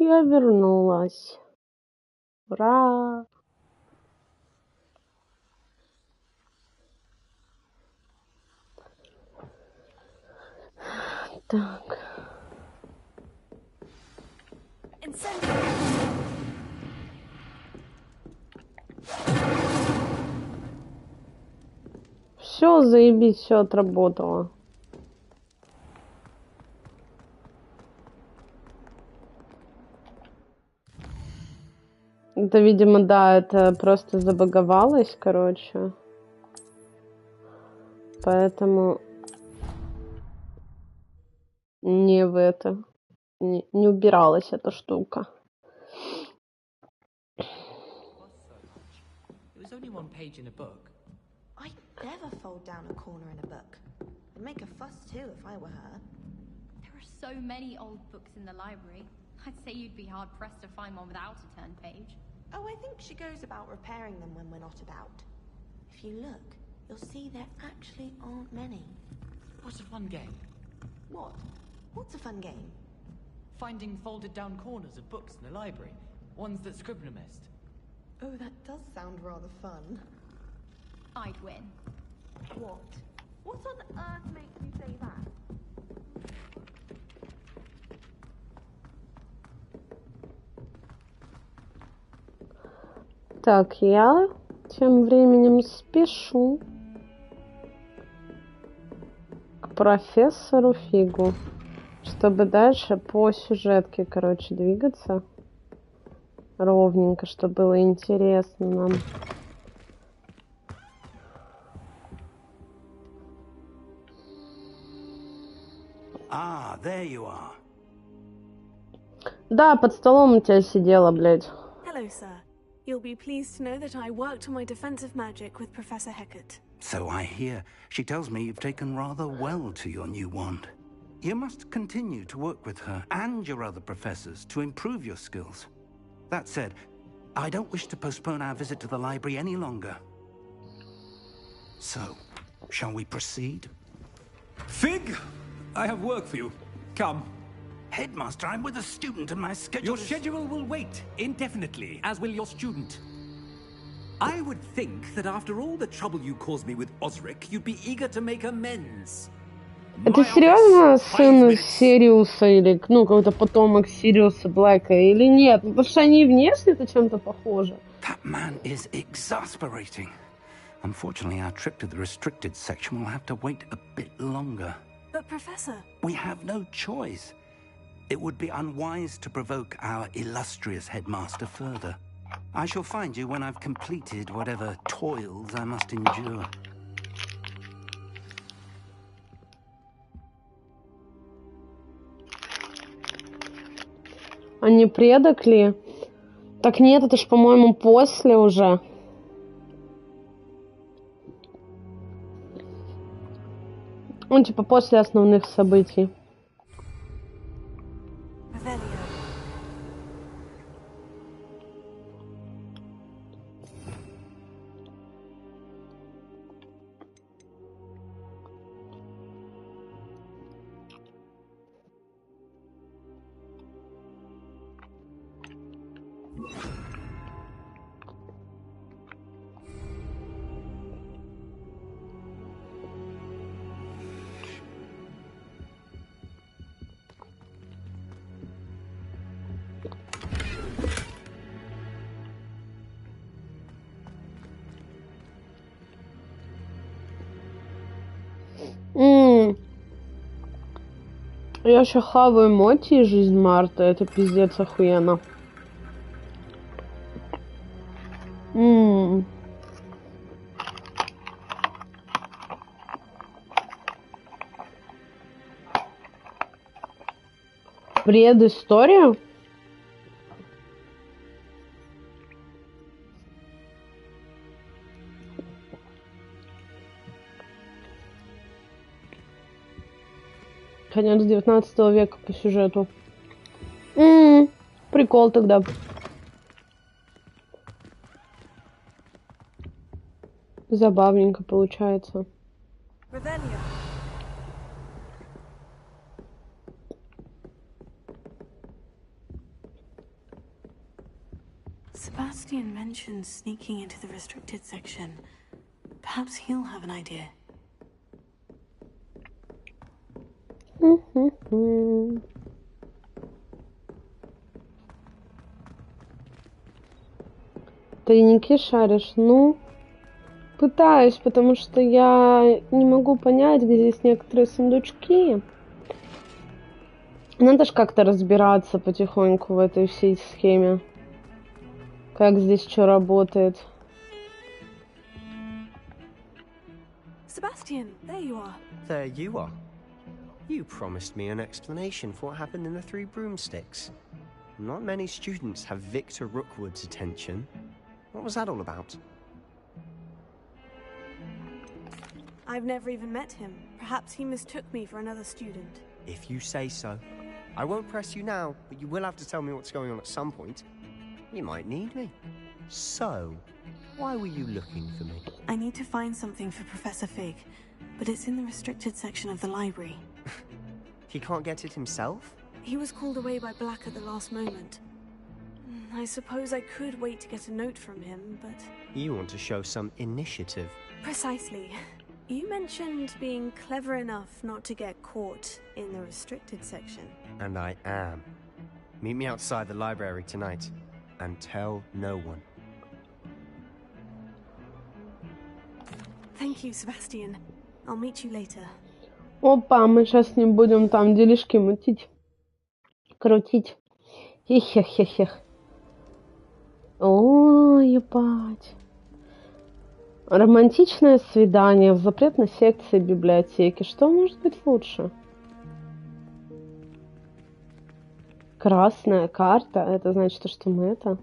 Я вернулась. Ура! Так. Все, заебись, все отработало. Это, видимо, да, это просто забаговалось, короче. Поэтому не в это. Не убиралась эта штука. It was only one page in a book. I'd never fold down a corner in a book. I'd make a fuss too if I were her. There are so many old books in the library. I'd say you'd be hard-pressed to find one without a turned page. Oh, I think she goes about repairing them when we're not about. If you look, you'll see there actually aren't many. What a fun game. What? What's a fun game? Finding folded down corners of books in the library. Ones that Scribner missed. Oh, that does sound rather fun. I'd win. What? What on earth makes you say that? Так, я тем временем спешу к профессору Фигу, чтобы дальше по сюжетке, короче, двигаться ровненько, чтобы было интересно нам. Ah, there you are. Да, под столом у тебя сидела, блядь. Hello, sir. You'll be pleased to know that I worked on my defensive magic with Professor Heckert. So I hear. She tells me you've taken rather well to your new wand. You must continue to work with her and your other professors to improve your skills. That said, I don't wish to postpone our visit to the library any longer. So, shall we proceed? Fig! I have work for you. Come. Headmaster, I'm with a student and my schedule Your schedule will wait indefinitely, as will your student. I would think that after all the trouble you caused me with Osric, you'd be eager to make amends. Это серьезно сын Сириуса или, ну, какой-то потомок Сириуса Блэка или нет? Потому что они внешне-то чем-то похожи. That man is exasperating. Unfortunately, our trip to the restricted section will have to wait a bit longer. But, Professor... We have no choice. It would be unwise to provoke our illustrious headmaster further. I shall find you when I've completed whatever toils I must endure. А не предок ли? Так нет, это ж, по-моему, после уже. Ну, типа, после основных событий. Я еще хаваю моти и жизнь Марта. Это пиздец охуенно. Предыстория? Конец 19 века по сюжету. Прикол тогда. Забавненько получается. Sebastian mentioned sneaking into the restricted section. Perhaps he'll have an idea. Тайники шаришь? Ну, пытаюсь, потому что я не могу понять, где здесь некоторые сундучки. Надо ж как-то разбираться потихоньку в этой всей схеме. Как здесь что работает. Sebastian, there you are. There you are. You promised me an explanation for what happened in the Three Broomsticks. Not many students have Victor Rookwood's attention. What was that all about? I've never even met him. Perhaps he mistook me for another student. If you say so. I won't press you now, but you will have to tell me what's going on at some point. You might need me. So, why were you looking for me? I need to find something for Professor Fig, but it's in the restricted section of the library. He can't get it himself? He was called away by Black at the last moment. I suppose I could wait to get a note from him, but... You want to show some initiative. Precisely. You mentioned being clever enough not to get caught in the restricted section. And I am. Meet me outside the library tonight, and tell no one. Thank you, Sebastian. I'll meet you later. Опа, мы сейчас с ним будем там делишки мутить. Крутить. Хех-хех-хех. О, ебать. Романтичное свидание в запретной секции библиотеки. Что может быть лучше? Красная карта. Это значит, что мы это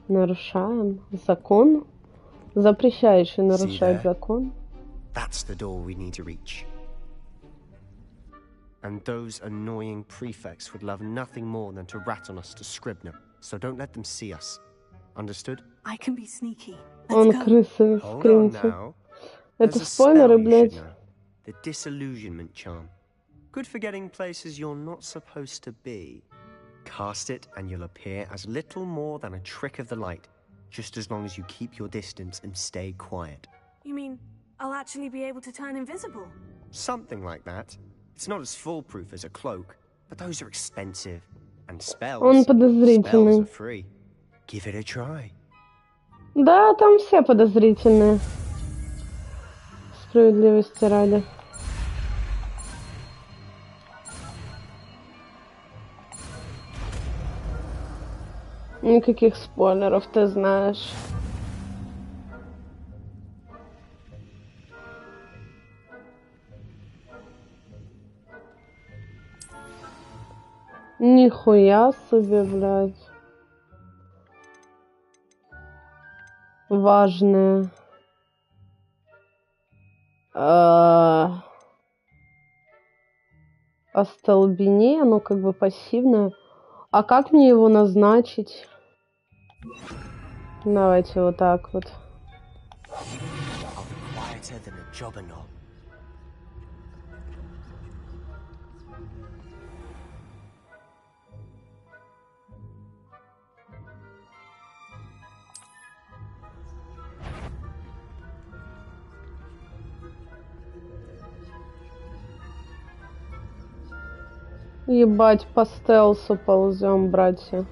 нарушаем закон, запрещающий нарушать закон. That's the door we need to reach. And those annoying prefects would love nothing more than to rat on us to Scribner. So don't let them see us. Understood? I can be sneaky. Он Let's go. крысы в Hold on скринте. now. Это There's a спойлеры, spell you блядь. should know. The disillusionment charm. Good for getting places you're not supposed to be. Cast it and you'll appear as little more than a trick of the light, just as long as you keep your distance and stay quiet. You mean I'll actually be able to turn invisible? Something like that. It's not as foolproof as a cloak, but those are expensive. And Он spells подозрительный. are free. Give it a try. Да, там все подозрительные. Справедливости ради. Никаких спойлеров, ты знаешь. Нихуя себе, блядь. Важное. Остолбенение, оно как бы пассивное. А как мне его назначить? Давайте вот так вот. I'll be quieter than a jobberknoll. Ебать, по стелсу ползем, братья.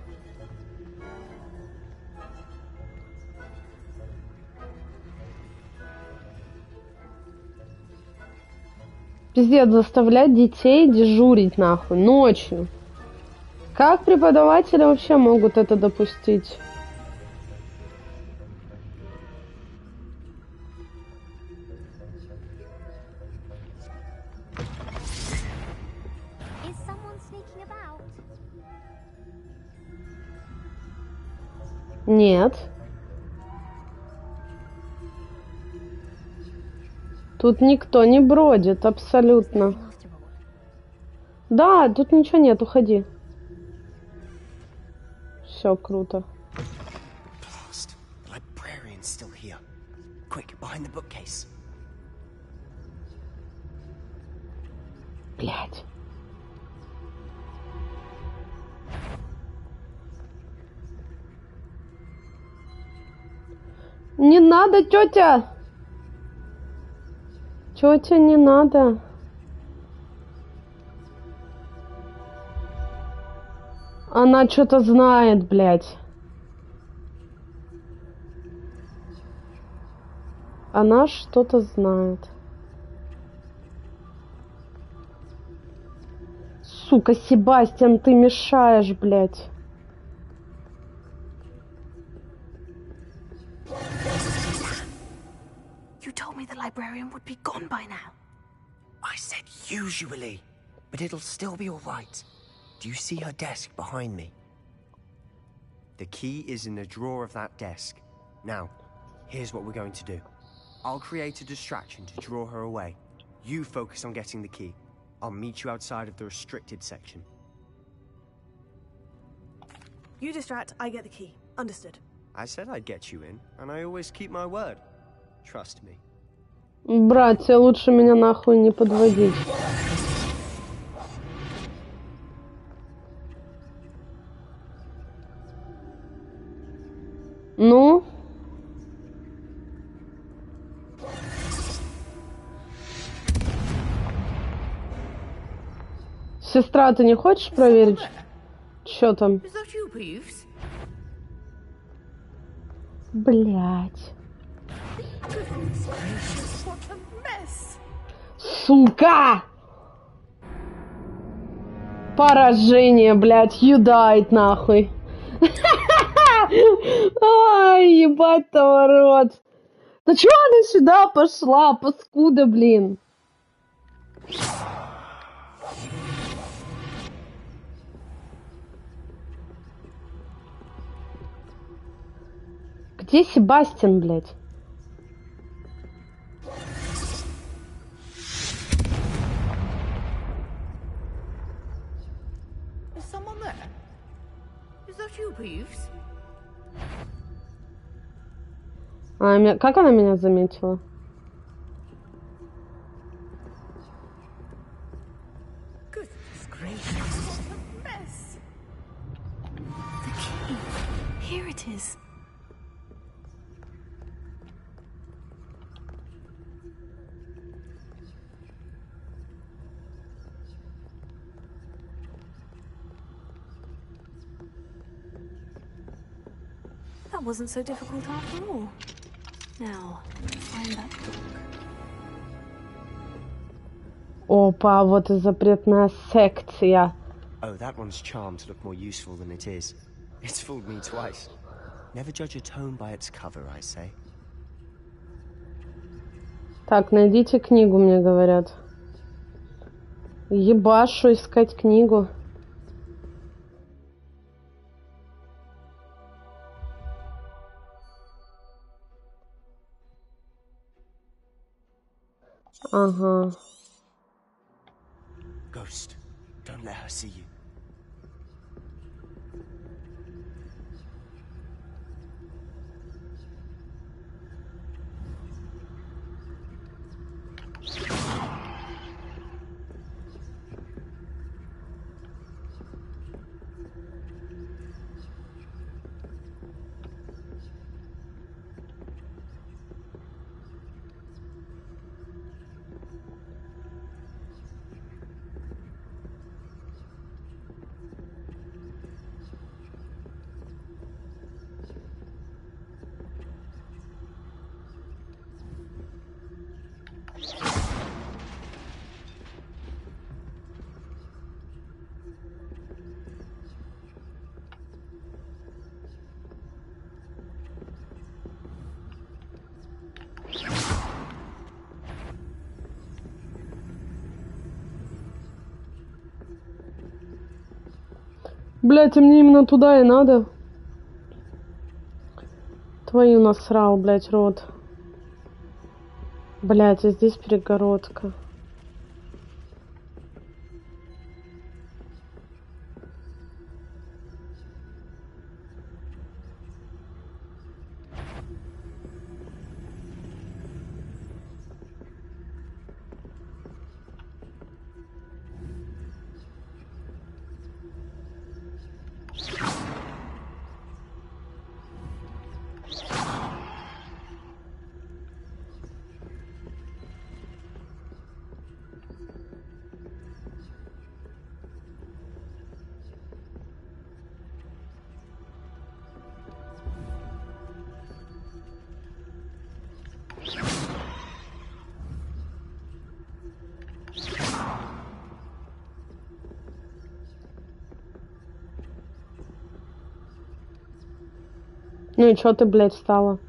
Пиздец, заставлять детей дежурить нахуй ночью. Как преподаватели вообще могут это допустить? Is someone sneaking about? Нет. Тут никто не бродит, абсолютно. After all. Да, тут ничего нет, уходи. Все круто. Blast. The librarian's still here. Quick, behind the bookcase. Блядь. Не надо, тетя! Тетя, не надо. Она что-то знает, блядь. Она что-то знает. Сука, Себастьян, ты мешаешь, блядь. You told me the librarian would be gone by now. I said usually, but it'll still be all right. Do you see her desk behind me? The key is in the drawer of that desk. Now, here's what we're going to do. I'll create a distraction to draw her away. You focus on getting the key. I'll meet you outside of the restricted section. You distract, I get the key. Understood. I said I'd get you in, and I always keep my word. Trust me. Братья, лучше меня нахуй не подводить. Ну? Сестра, ты не хочешь проверить, что там? Is that you, Peeves? Блять. What a mess! Сука! Поражение, блядь, юдает нахуй. Ай, ебать-то рот. Да чё она сюда пошла, паскуда, блин? Где Себастьян, блядь? Is someone there? Is that you, Peeves? Как она меня заметила? Goodness gracious, what a mess! The key. Here it is. That wasn't so difficult after all. Now, find that book. Опа, вот и запретная секция. Oh, that one's charmed to look more useful than it is. It's fooled me twice. Never judge a tome by its cover, I say. Так, найдите книгу, мне говорят. Ебашу искать книгу. Ага. Ghost, don't let her see you. Блять, а мне именно туда и надо. Твою насрал, блять, рот. Блять, а здесь перегородка. Ну и чё ты, блядь, стала?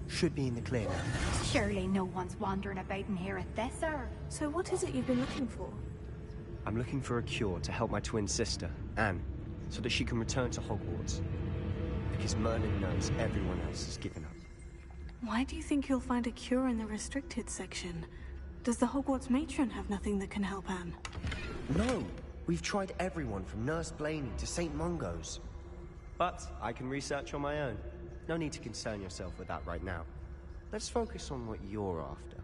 Should be in the clear now. Surely no one's wandering about in here at this hour. So what is it you've been looking for? I'm looking for a cure to help my twin sister, Anne, so that she can return to Hogwarts. Because Merlin knows everyone else has given up. Why do you think you'll find a cure in the restricted section? Does the Hogwarts matron have nothing that can help Anne? No! We've tried everyone from Nurse Blaney to St. Mungo's. But I can research on my own. No need to concern yourself with that right now. Let's focus on what you're after.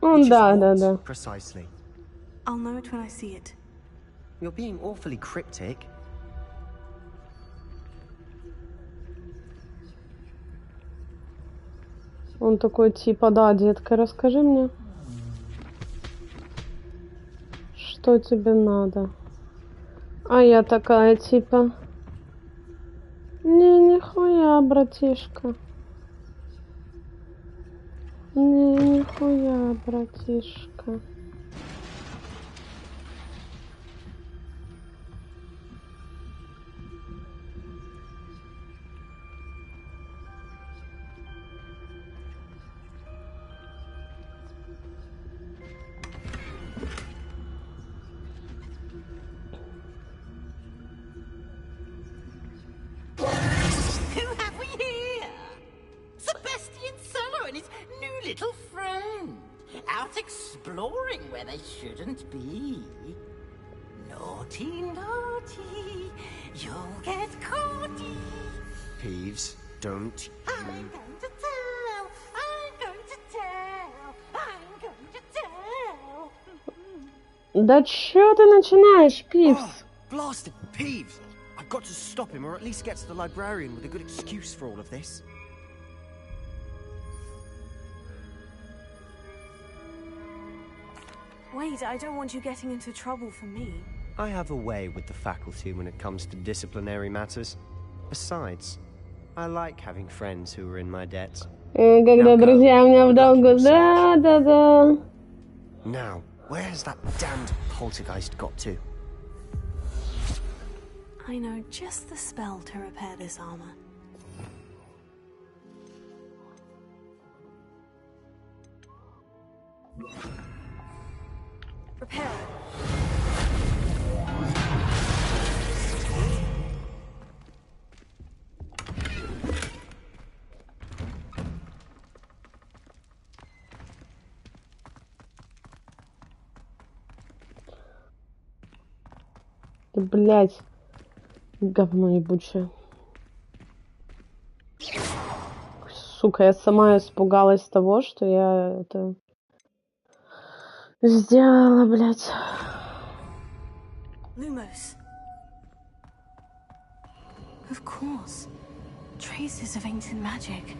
Which is what, precisely? I'll know it when I see it. You're being awfully cryptic. Он такой типа, да, детка, расскажи мне, что тебе надо. А я такая типа, не, нихуя, братишка. Не, нихуя, братишка. Little friend, out exploring where they shouldn't be. Naughty, naughty, you'll get caughty. Peeves, don't. I'm going to tell, I'm going to tell, I'm going to tell. Да чё ты начинаешь, Пивс? Oh, blasted Peeves! I've got to stop him, or at least get to the librarian with a good excuse for all of this. Wait, I don't want you getting into trouble for me. I have a way with the faculty when it comes to disciplinary matters. Besides, I like having friends who are in my debt. Когда друзья у меня в долгу, да. Now, where has that damned poltergeist got to? I know just the spell to repair this armor. Repair it. Блять, говно ебучее. Сука, я сама испугалась того, что я это сделала, блять. Lumos. Of course. Traces of ancient magic.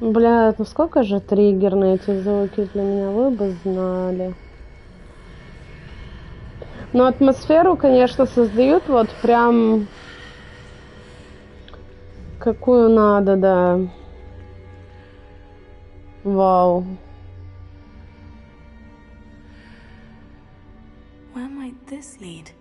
Бля, насколько же триггерные эти звуки для меня, вы бы знали. Но атмосферу, конечно, создают вот прям какую надо, да. Вау. Where might this lead?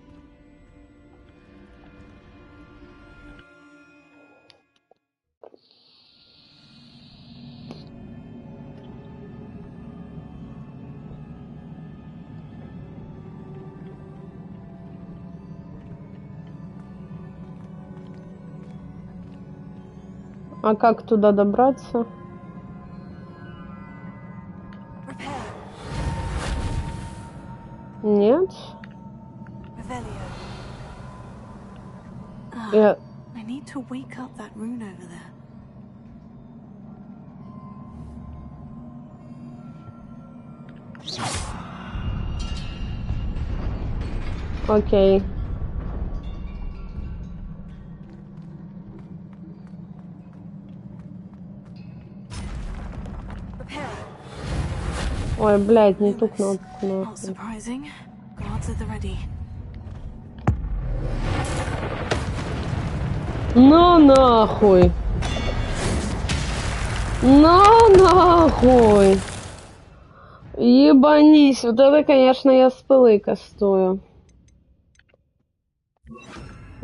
А как туда добраться? Нет. Я... I need to wake up that rune over there. Окей. Ой, блядь, не ту кнопку. Not Нахуй. surprising. Guards at the ready. На нахуй. На нахуй. Ебанись. Вот это, конечно, я с пылы кастую.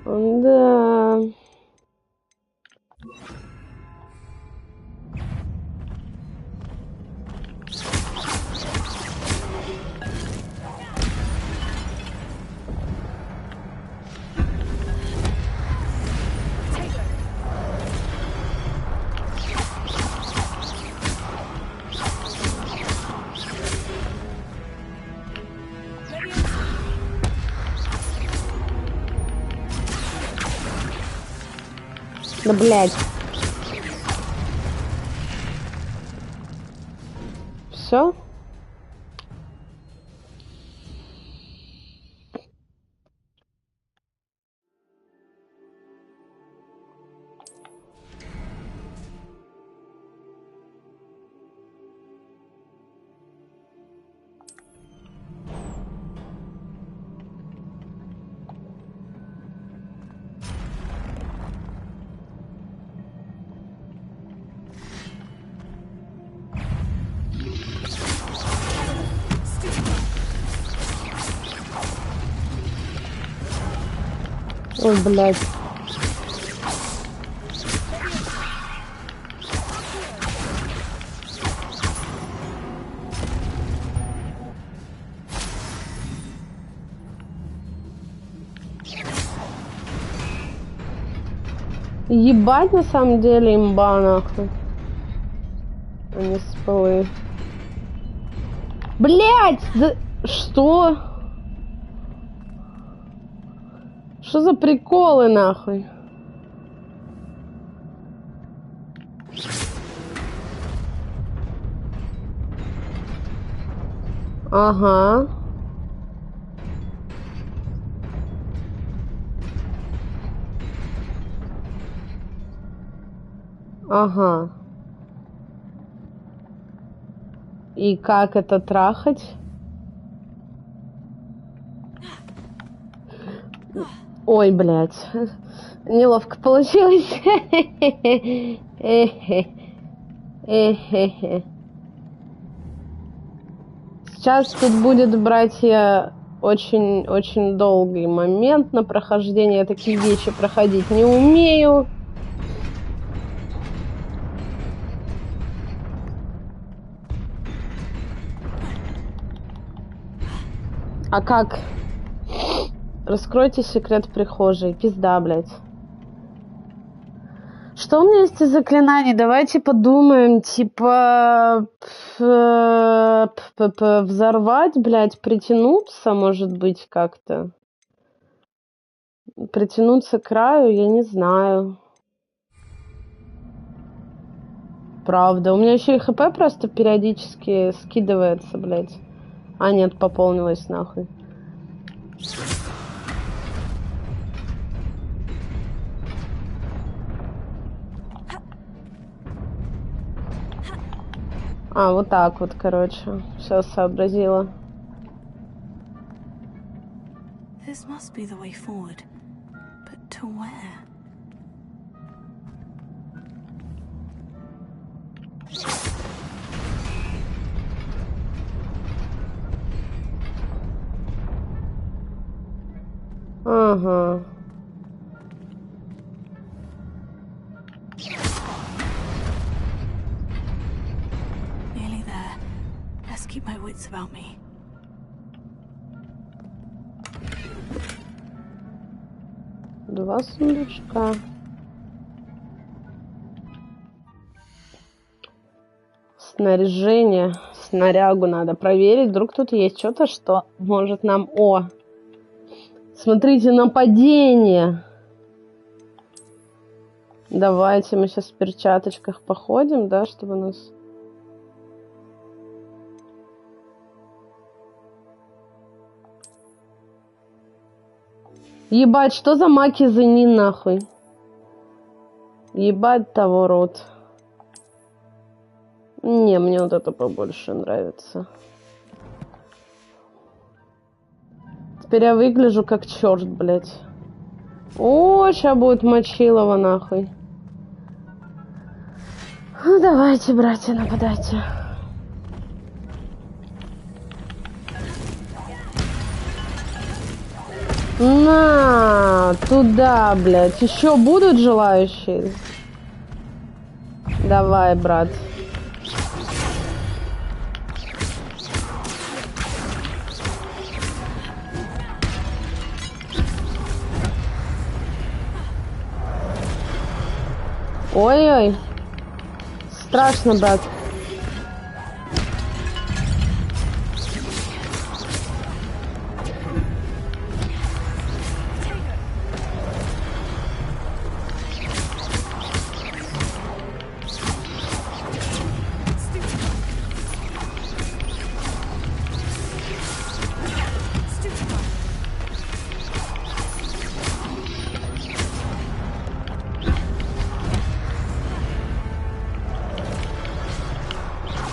Да. Да, блядь. Все? Ой, блядь. Ебать, на самом деле, имба, нахуй. А не спалы. Блядь! Да... Что? Что за приколы, нахуй? Ага. Ага. И как это трахать? Ой, блядь. Неловко получилось. Сейчас тут будет, братья, очень долгий момент на прохождение. Я такие вещи проходить не умею. А как? Раскройте секрет прихожей. Пизда, блядь. Что у меня есть из заклинаний? Давайте подумаем. Типа... Взорвать, блядь, притянуться, может быть, как-то. Притянуться к краю, я не знаю. Правда. У меня еще и ХП просто периодически скидывается, блядь. А, нет, пополнилось нахуй. А, вот так вот, короче. Все сообразила. This must be the way forward. But to where? Ага. Nearly there. Let's keep my wits about me. Два сундучка. Снаряжение. Снарягу надо проверить. Вдруг тут есть что-то, что может нам... О! Смотрите, нападение! Давайте мы сейчас в перчаточках походим, да, чтобы нас... Ебать, что за маки за ни нахуй? Ебать того рот. Не, мне вот это побольше нравится. Теперь я выгляжу как черт, блядь. О, сейчас будет мочилово, нахуй. Ну, давайте, братья, нападайте. На, туда, блядь. Еще будут желающие? Давай, брат. Ой-ой. Страшно, брат.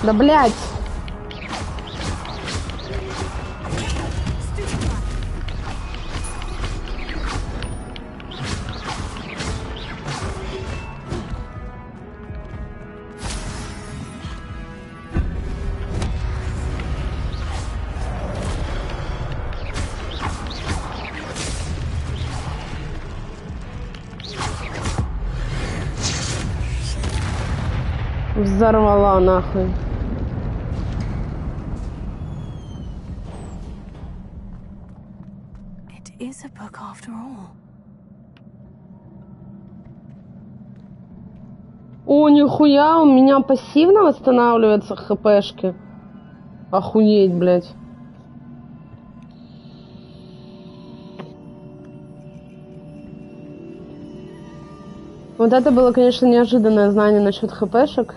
Да, блядь. Взорвала нахуй. It is a book after all. О, нихуя, у меня пассивно восстанавливаются хпшки. Охуеть, блядь. Вот это было, конечно, неожиданное знание насчет хпшек.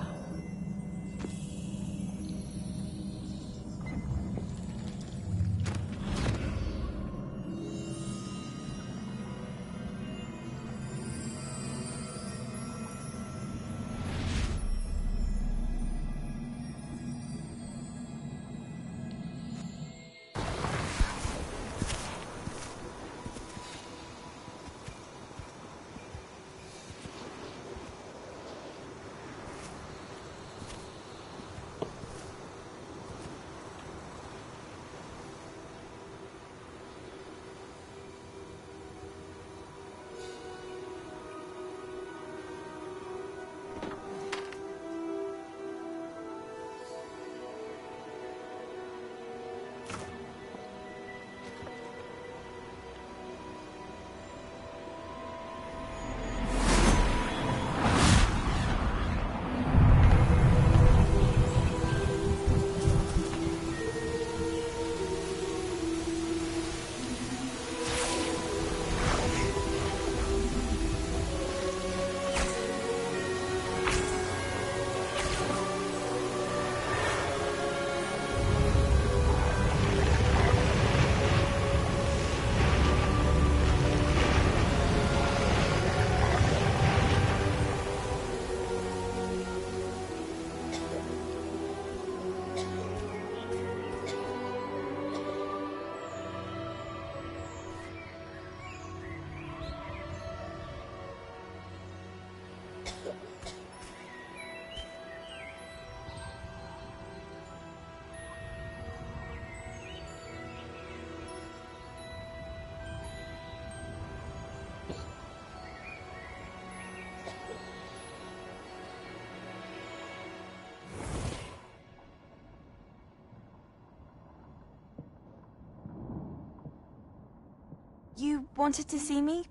You wanted to see me?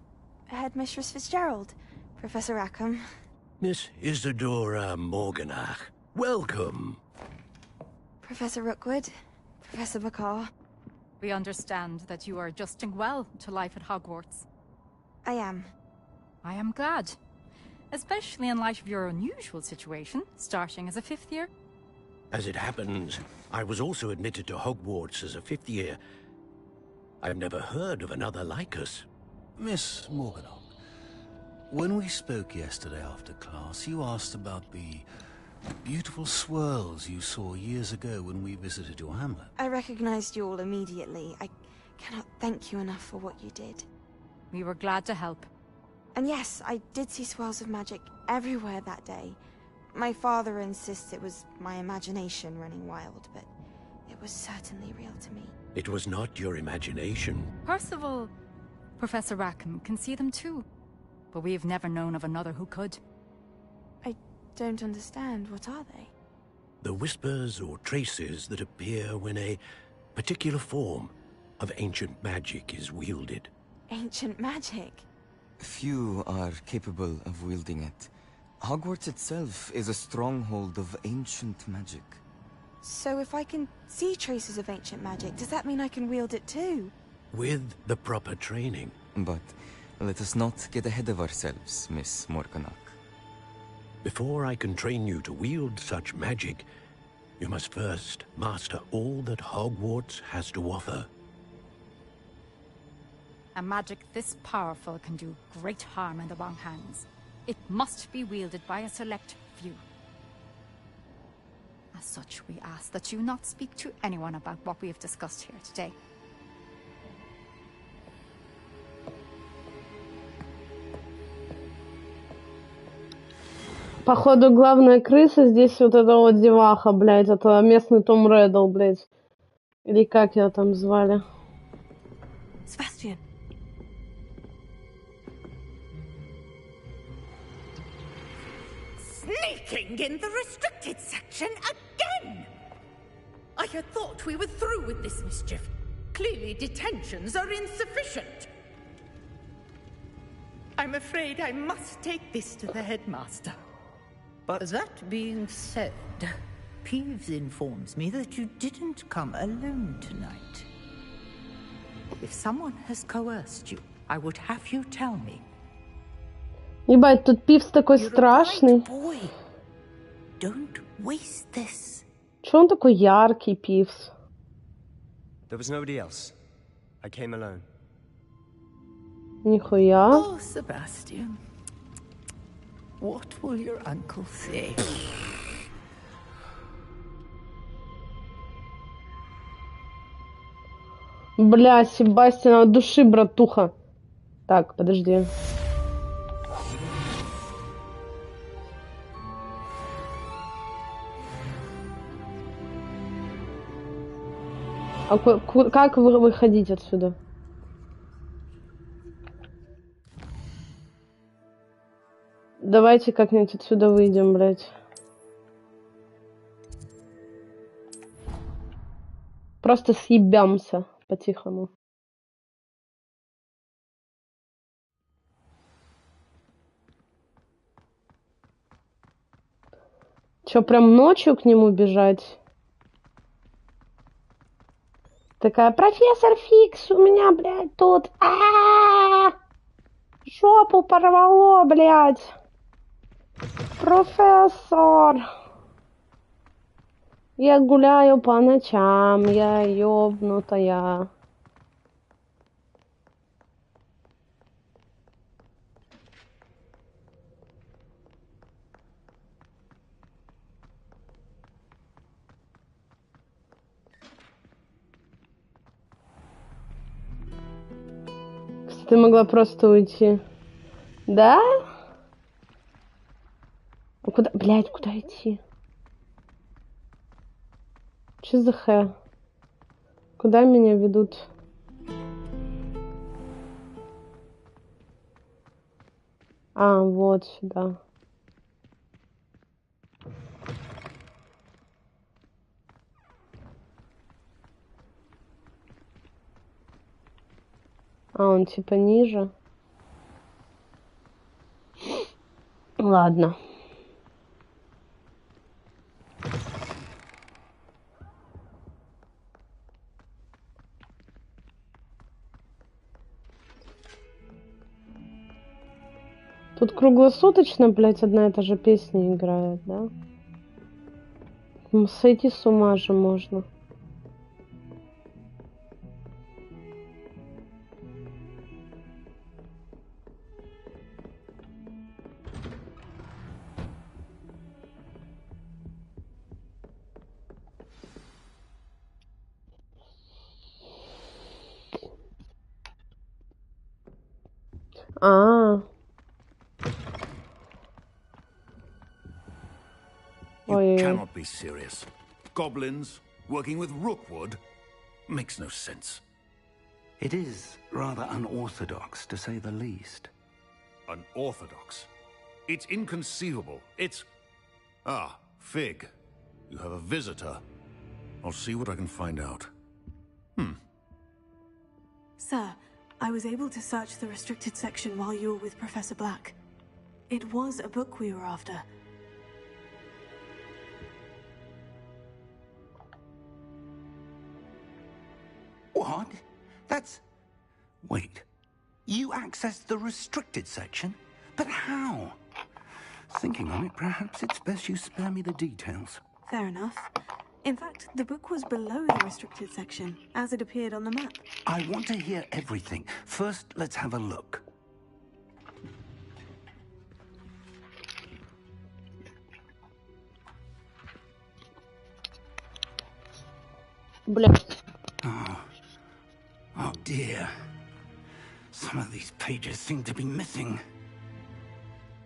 Headmistress Fitzgerald? Professor Rackham? Miss Isadora Morganach, welcome. Professor Rookwood? Professor McCaw? We understand that you are adjusting well to life at Hogwarts. I am. I am glad. Especially in light of your unusual situation, starting as a 5th year. As it happens, I was also admitted to Hogwarts as a 5th year. I've never heard of another like us. Miss Morganach, when we spoke yesterday after class, you asked about the beautiful swirls you saw years ago when we visited your hamlet. I recognized you all immediately. I cannot thank you enough for what you did. We were glad to help. And yes, I did see swirls of magic everywhere that day. My father insists it was my imagination running wild, but it was certainly real to me. It was not your imagination. Percival, Professor Rackham can see them too. But we've never known of another who could. I don't understand. What are they? The whispers or traces that appear when a particular form of ancient magic is wielded. Ancient magic? Few are capable of wielding it. Hogwarts itself is a stronghold of ancient magic. So if I can see traces of ancient magic, does that mean I can wield it too? With the proper training. But let us not get ahead of ourselves, Miss Morganach. Before I can train you to wield such magic, you must first master all that Hogwarts has to offer. A magic this powerful can do great harm in the wrong hands. It must be wielded by a select few. As such, we ask that you not speak to anyone about what we have discussed here today. Походу, главная крыса здесь вот эта вот деваха, блядь. Это местный Том Реддл, блядь. Или как ее там звали? Sebastian. Sneaking in the restricted section again! I had thought we were through with this mischief. Clearly detentions are insufficient. I'm afraid I must take this to the headmaster. But that being said, Peeves informs me that you didn't come alone tonight. If someone has coerced you, I would have you tell me. Ебать, тут Пивс такой страшный. Don't waste this. Чё он такой яркий, Пивс? There was nobody else. I came alone. Нихуя. Oh, Sebastian. What will your uncle say? Бля, Себастьян, от души, братуха. Так, подожди. А как выходить отсюда? Давайте как-нибудь отсюда выйдем, блядь. Просто съебемся по-тихому. Чё, прям ночью к нему бежать? Такая, профессор Фикс, у меня, блядь, тут... Жопу порвало, блядь. Профессор. Я гуляю по ночам, я ёбнутая. Ты могла просто уйти. Да? А куда? Блядь, куда идти? Че за хэ? Куда меня ведут? А, вот сюда. А, он типа ниже. Ладно. Тут круглосуточно, блядь, одна и та же песня играет, да? Сойти с ума же можно. You Oi. cannot be serious. Goblins working with Rookwood makes no sense. It is rather unorthodox, to say the least. Unorthodox? It's inconceivable. It's... Ah, Fig. You have a visitor. I'll see what I can find out. Sir, I was able to search the restricted section while you were with Professor Black. It was a book we were after. What? That's... Wait. You accessed the restricted section? But how? Thinking on it, perhaps it's best you spare me the details. Fair enough. In fact, the book was below the restricted section, as it appeared on the map. I want to hear everything. First, let's have a look. Блядь. Oh dear. Some of these pages seem to be missing.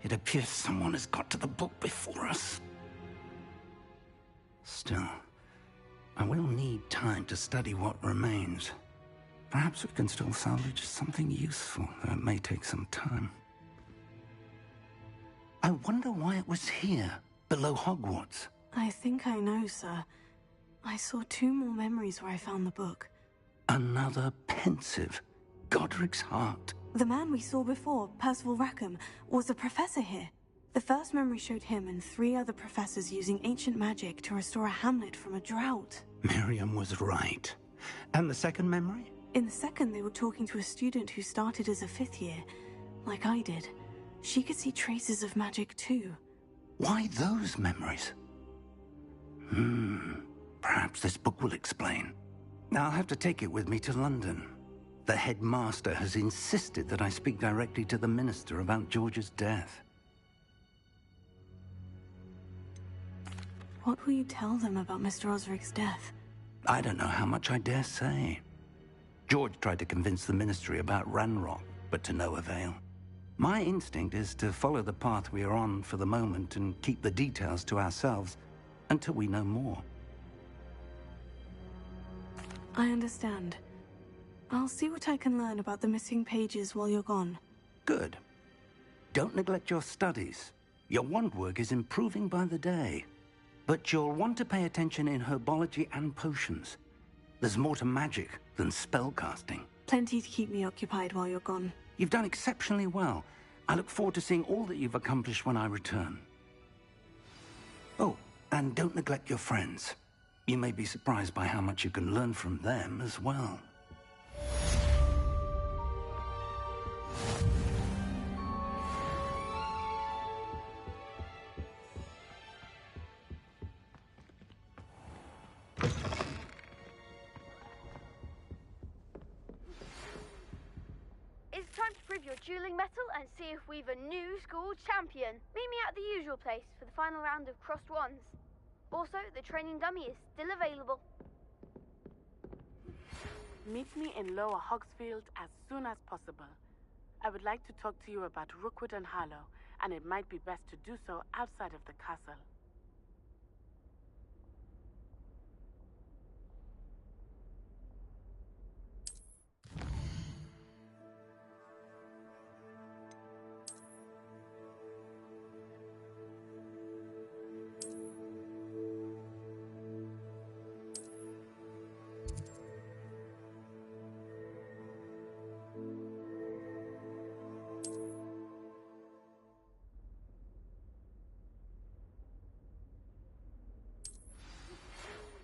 It appears someone has got to the book before us. Still, I will need time to study what remains. Perhaps we can still salvage something useful, though it may take some time. I wonder why it was here, below Hogwarts. I think I know, sir. I saw 2 more memories where I found the book. Another pensive. Godric's heart. The man we saw before, Percival Rackham, was a professor here. The first memory showed him and 3 other professors using ancient magic to restore a hamlet from a drought. Miriam was right. And the second memory? In the second, they were talking to a student who started as a 5th year, like I did. She could see traces of magic too. Why those memories? Perhaps this book will explain. I'll have to take it with me to London. The headmaster has insisted that I speak directly to the minister about George's death. What will you tell them about Mr. Osric's death? I don't know how much I dare say. George tried to convince the ministry about Ranrock, but to no avail. My instinct is to follow the path we are on for the moment and keep the details to ourselves until we know more. I understand. I'll see what I can learn about the missing pages while you're gone. Good. Don't neglect your studies. Your wand work is improving by the day. But you'll want to pay attention in herbology and potions. There's more to magic than spellcasting. Plenty to keep me occupied while you're gone. You've done exceptionally well. I look forward to seeing all that you've accomplished when I return. Oh, and don't neglect your friends. You may be surprised by how much you can learn from them as well. It's time to prove your dueling mettle and see if we've a new school champion. Meet me at the usual place for the final round of crossed wands. Also, the training dummy is still available. Meet me in Lower Hogsfield as soon as possible. I would like to talk to you about Rookwood and Harlow, and it might be best to do so outside of the castle.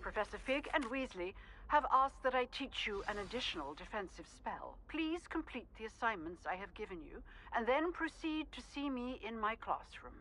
Professor Fig and Weasley have asked that I teach you an additional defensive spell. Please complete the assignments I have given you, and then proceed to see me in my classroom.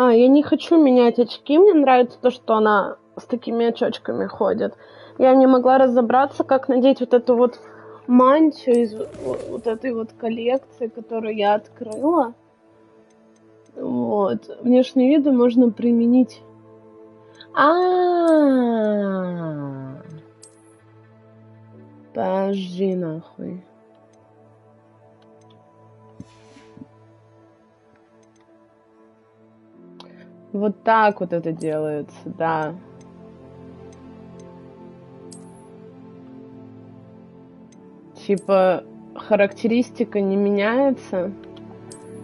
Я не хочу менять очки. Мне нравится то, что она с такими очочками ходит. Я не могла разобраться, как надеть вот эту вот мантию из вот этой вот коллекции, которую я открыла. Вот. Внешние виды можно применить. Подожди нахуй. Вот так вот это делается, да. Типа характеристика не меняется,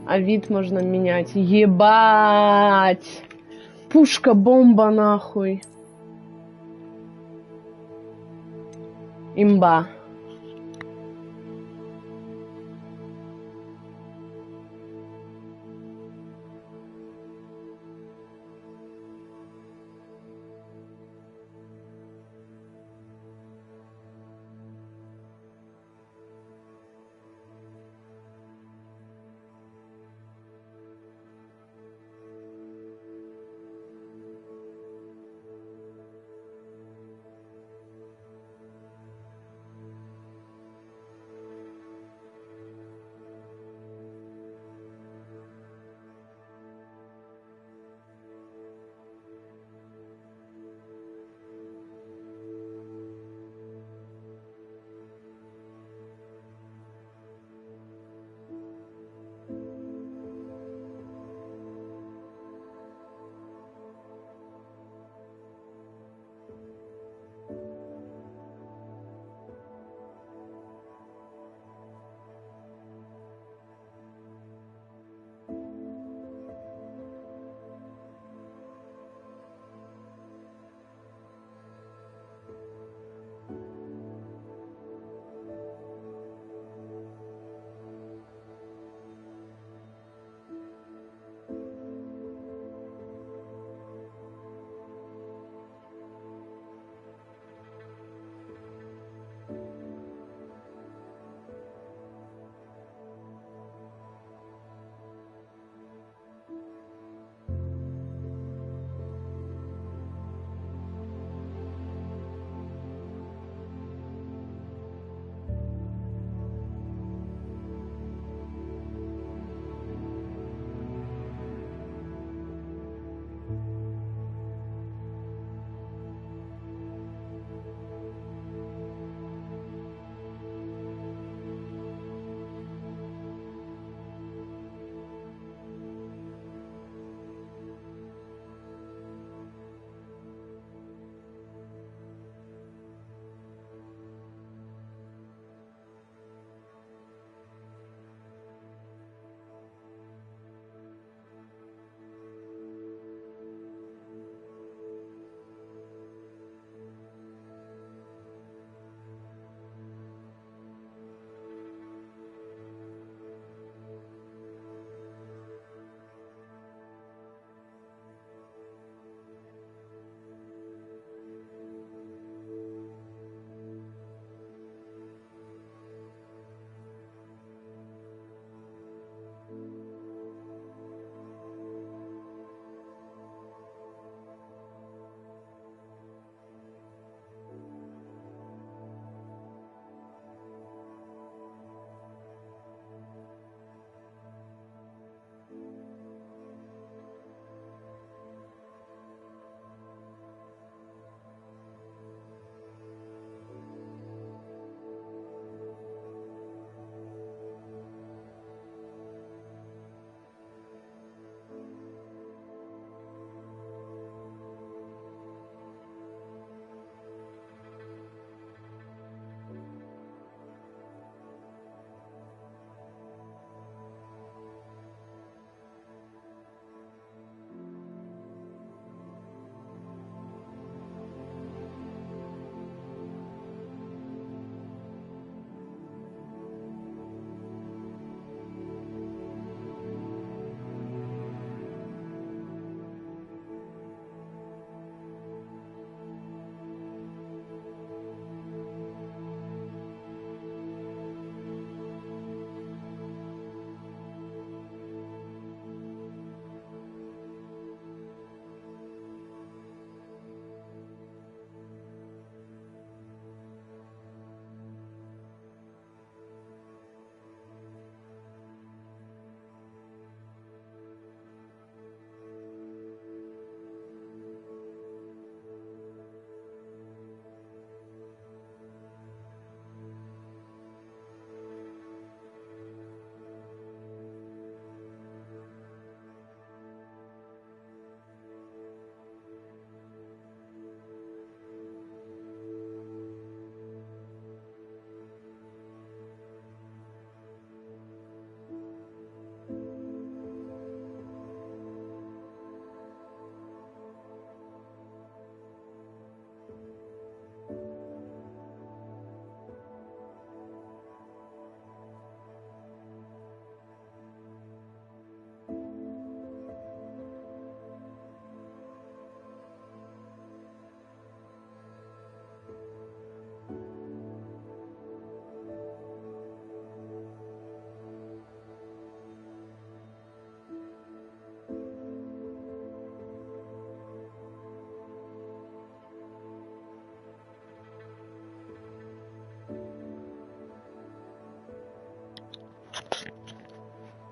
а вид можно менять. Ебать! Пушка-бомба нахуй. Имба.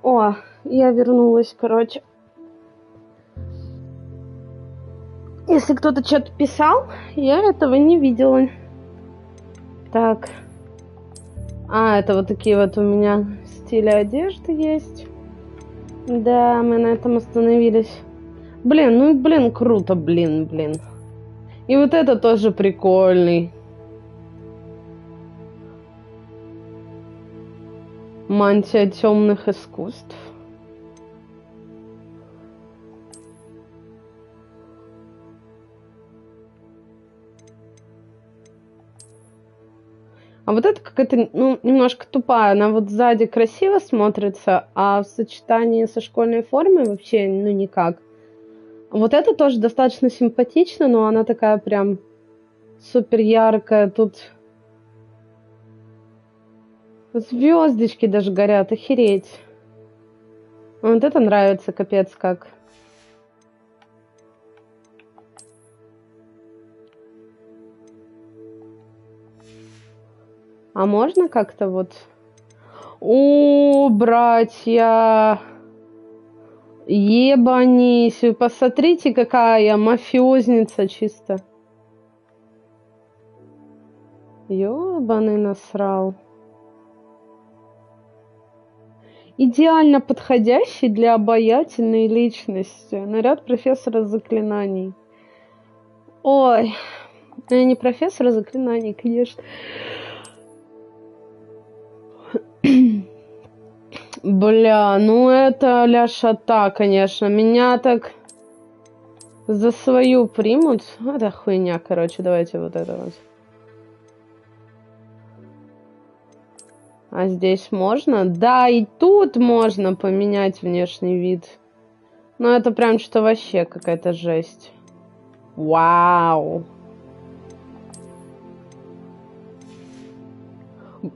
О, я вернулась, короче. Если кто-то что-то писал, я этого не видела. Так. А, это вот такие вот у меня стили одежды есть. Да, мы на этом остановились. Блин, ну блин, круто, блин. И вот это тоже прикольный. Мантия темных искусств. А вот это какая-то, ну, немножко тупая. Она вот сзади красиво смотрится, а в сочетании со школьной формой вообще, ну, никак. Вот это тоже достаточно симпатично, но она такая прям супер яркая. Тут звездочки даже горят, охереть. Вот это нравится, капец как. А можно как-то вот... О, братья! Ебанись! Вы посмотрите, какая мафиозница чисто. Ёбаный насрал. Идеально подходящий для обаятельной личности. Наряд профессора заклинаний. Ой, я не профессора заклинаний, конечно. Бля, ну это ляшота, конечно. Меня так за свою примут. Это хуйня, короче, давайте вот это вот. А здесь можно? Да, и тут можно поменять внешний вид. Но это прям что-то вообще какая-то жесть. Вау.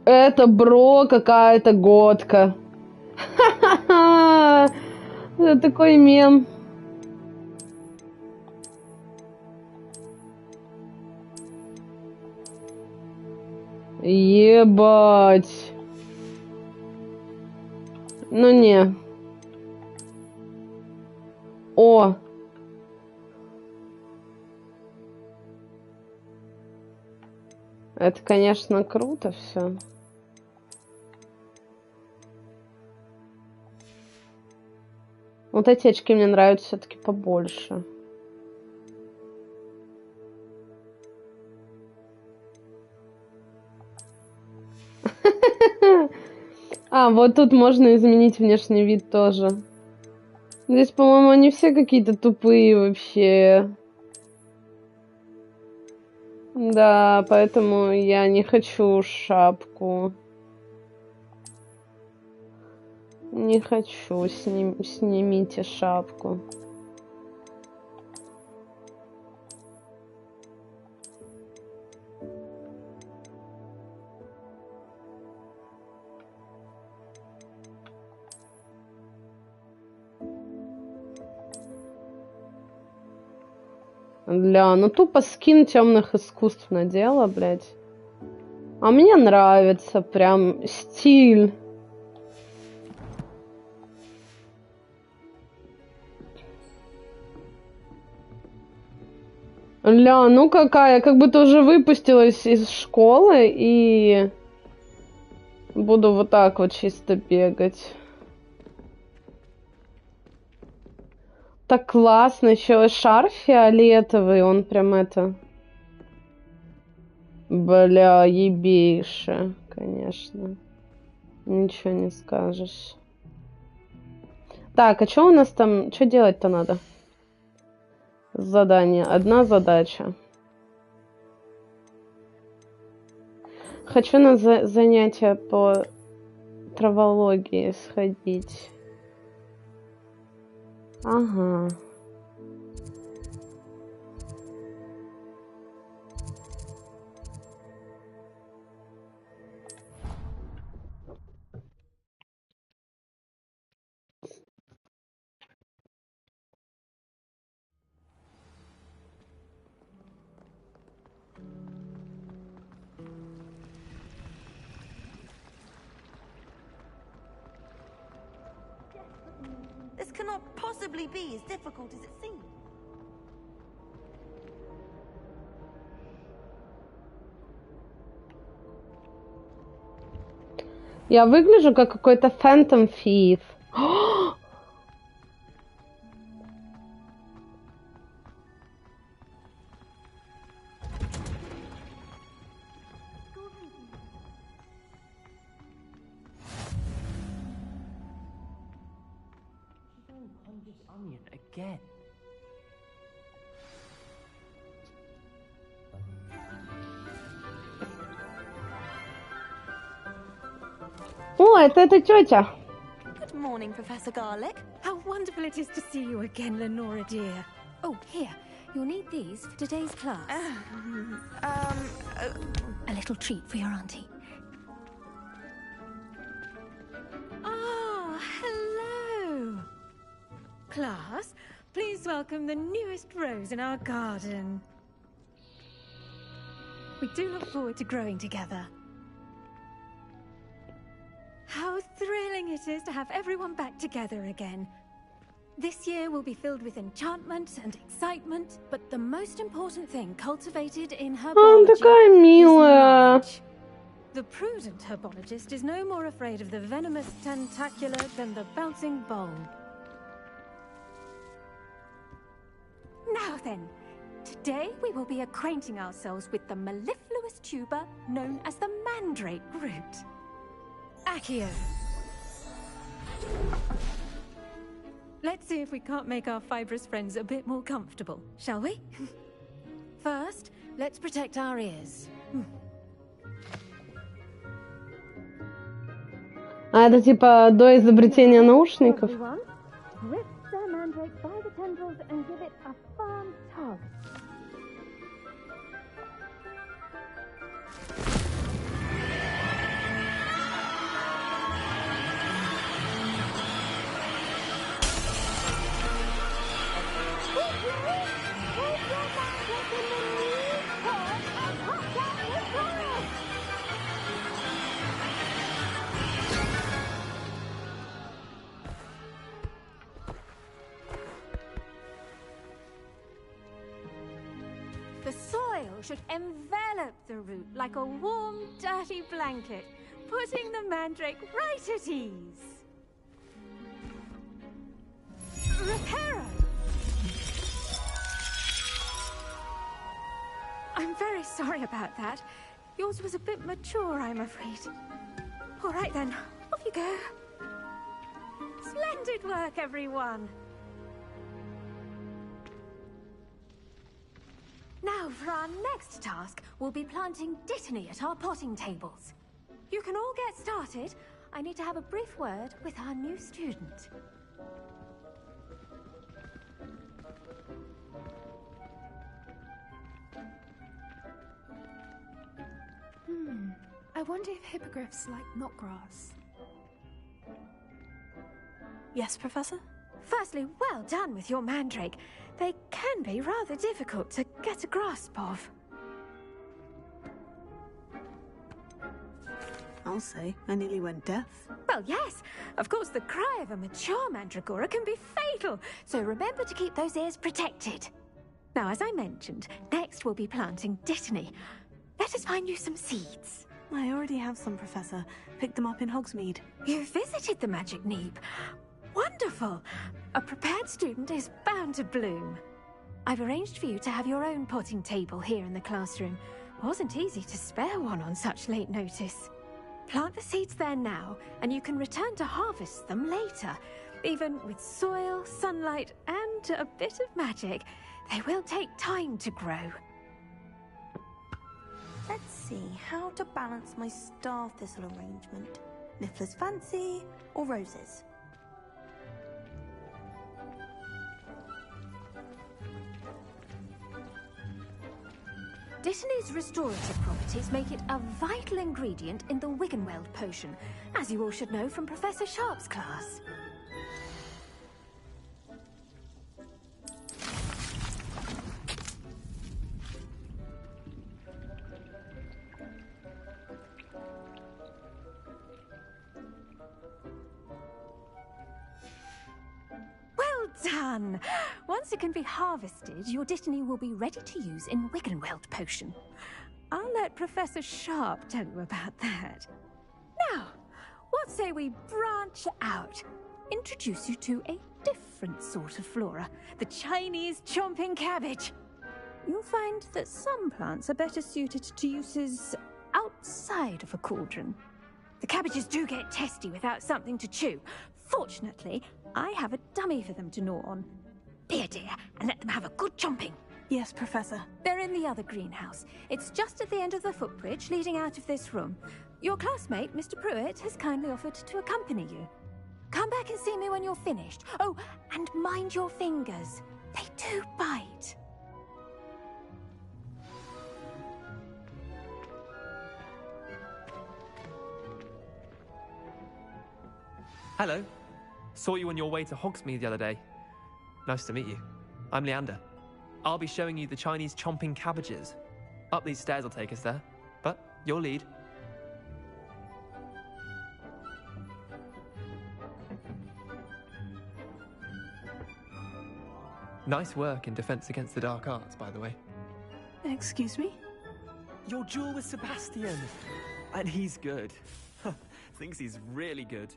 Это, бро, какая-то годка. Ха-ха-ха. Это такой мем. Ебать. Ну не. О. Это, конечно, круто все. Вот эти очки мне нравятся все-таки побольше. А, вот тут можно изменить внешний вид тоже. Здесь, по-моему, они все какие-то тупые вообще. Да, поэтому я не хочу шапку. Не хочу. Снимите шапку. Бля, ну тупо скин темных искусств надела, блядь. А мне нравится прям стиль. Ля, ну какая, как будто уже выпустилась из школы и буду вот так вот чисто бегать. Так классно, еще шарф фиолетовый, он прям это... Бля, ебейше, конечно. Ничего не скажешь. Так, а что у нас там, что делать-то надо? Задание, одна задача. Хочу на занятия по травологии сходить. Ага. can't possibly be as difficult as it seems. Я выгляжу как какой-то Phantom Thief. Onion again. О, это эта тетя. Good morning, Professor Garlic. How wonderful it is to see you again, Lenora dear. Oh, here. You'll need these for today's class. A little treat for your auntie. Ah, hello. Class, please welcome the newest rose in our garden. We do look forward to growing together. How thrilling it is to have everyone back together again. This year will be filled with enchantment and excitement, but the most important thing cultivated in herbology такая милая. is knowledge. The prudent herbologist is no more afraid of the venomous tentacular than the bouncing bowl. Now then, today we will be acquainting ourselves with the mellifluous tuber known as the mandrake root. Accio. Let's see if we can't make our fibrous friends a bit more comfortable, shall we? First, let's protect our ears. А это типа до изобретения наушников. Everyone, grip the mandrake by the tendrils and give it a firm tug. The soil should envelop the root like a warm, dirty blanket, putting the mandrake right at ease. Reparo! I'm very sorry about that. Yours was a bit mature, I'm afraid. All right then, off you go. Splendid work, everyone. Now, for our next task, we'll be planting dittany at our potting tables. You can all get started. I need to have a brief word with our new student. I wonder if hippogriffs like knotgrass. Yes, Professor? Firstly, well done with your mandrake. They can be rather difficult to get a grasp of. I'll say, I nearly went deaf. Well, yes. Of course, the cry of a mature mandragora can be fatal, so remember to keep those ears protected. Now, as I mentioned, next we'll be planting dittany. Let us find you some seeds. I already have some, Professor. Picked them up in Hogsmeade. You visited the Magic Neep. Wonderful! A prepared student is bound to bloom. I've arranged for you to have your own potting table here in the classroom. Wasn't easy to spare one on such late notice. Plant the seeds there now, and you can return to harvest them later. Even with soil, sunlight, and a bit of magic, they will take time to grow. Let's see how to balance my star thistle arrangement. Niffler's fancy or roses? Dittany's restorative properties make it a vital ingredient in the Wiggenweld potion, as you all should know from Professor Sharp's class. done! Once it can be harvested, your Dittany will be ready to use in Wiggenweld potion. I'll let Professor Sharp tell you about that. Now, what say we branch out? Introduce you to a different sort of flora, the Chinese chomping cabbage. You'll find that some plants are better suited to uses outside of a cauldron. The cabbages do get testy without something to chew. Fortunately, I have a dummy for them to gnaw on. Be a dear and let them have a good chomping. Yes, Professor. They're in the other greenhouse. It's just at the end of the footbridge leading out of this room. Your classmate, Mr. Pruitt, has kindly offered to accompany you. Come back and see me when you're finished. Oh, and mind your fingers. They do bite. Hello. Saw you on your way to Hogsmeade the other day. Nice to meet you. I'm Leander. I'll be showing you the Chinese chomping cabbages. Up these stairs will take us there, but your lead. Nice work in Defense Against the Dark Arts, by the way. Excuse me? Your duel with Sebastian! And he's good. Thinks he's really good.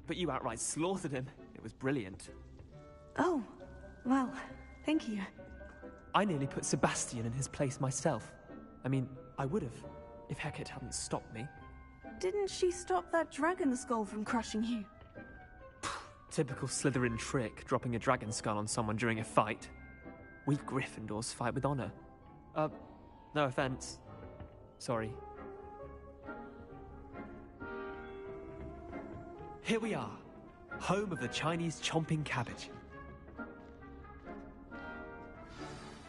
But you outright slaughtered him. It was brilliant. Oh, well, thank you. I nearly put Sebastian in his place myself. I mean, I would have, if Hecate hadn't stopped me. Didn't she stop that dragon skull from crushing you? Typical Slytherin trick, dropping a dragon skull on someone during a fight. We Gryffindors fight with honor. No offense. Sorry. Here we are, home of the Chinese chomping cabbage.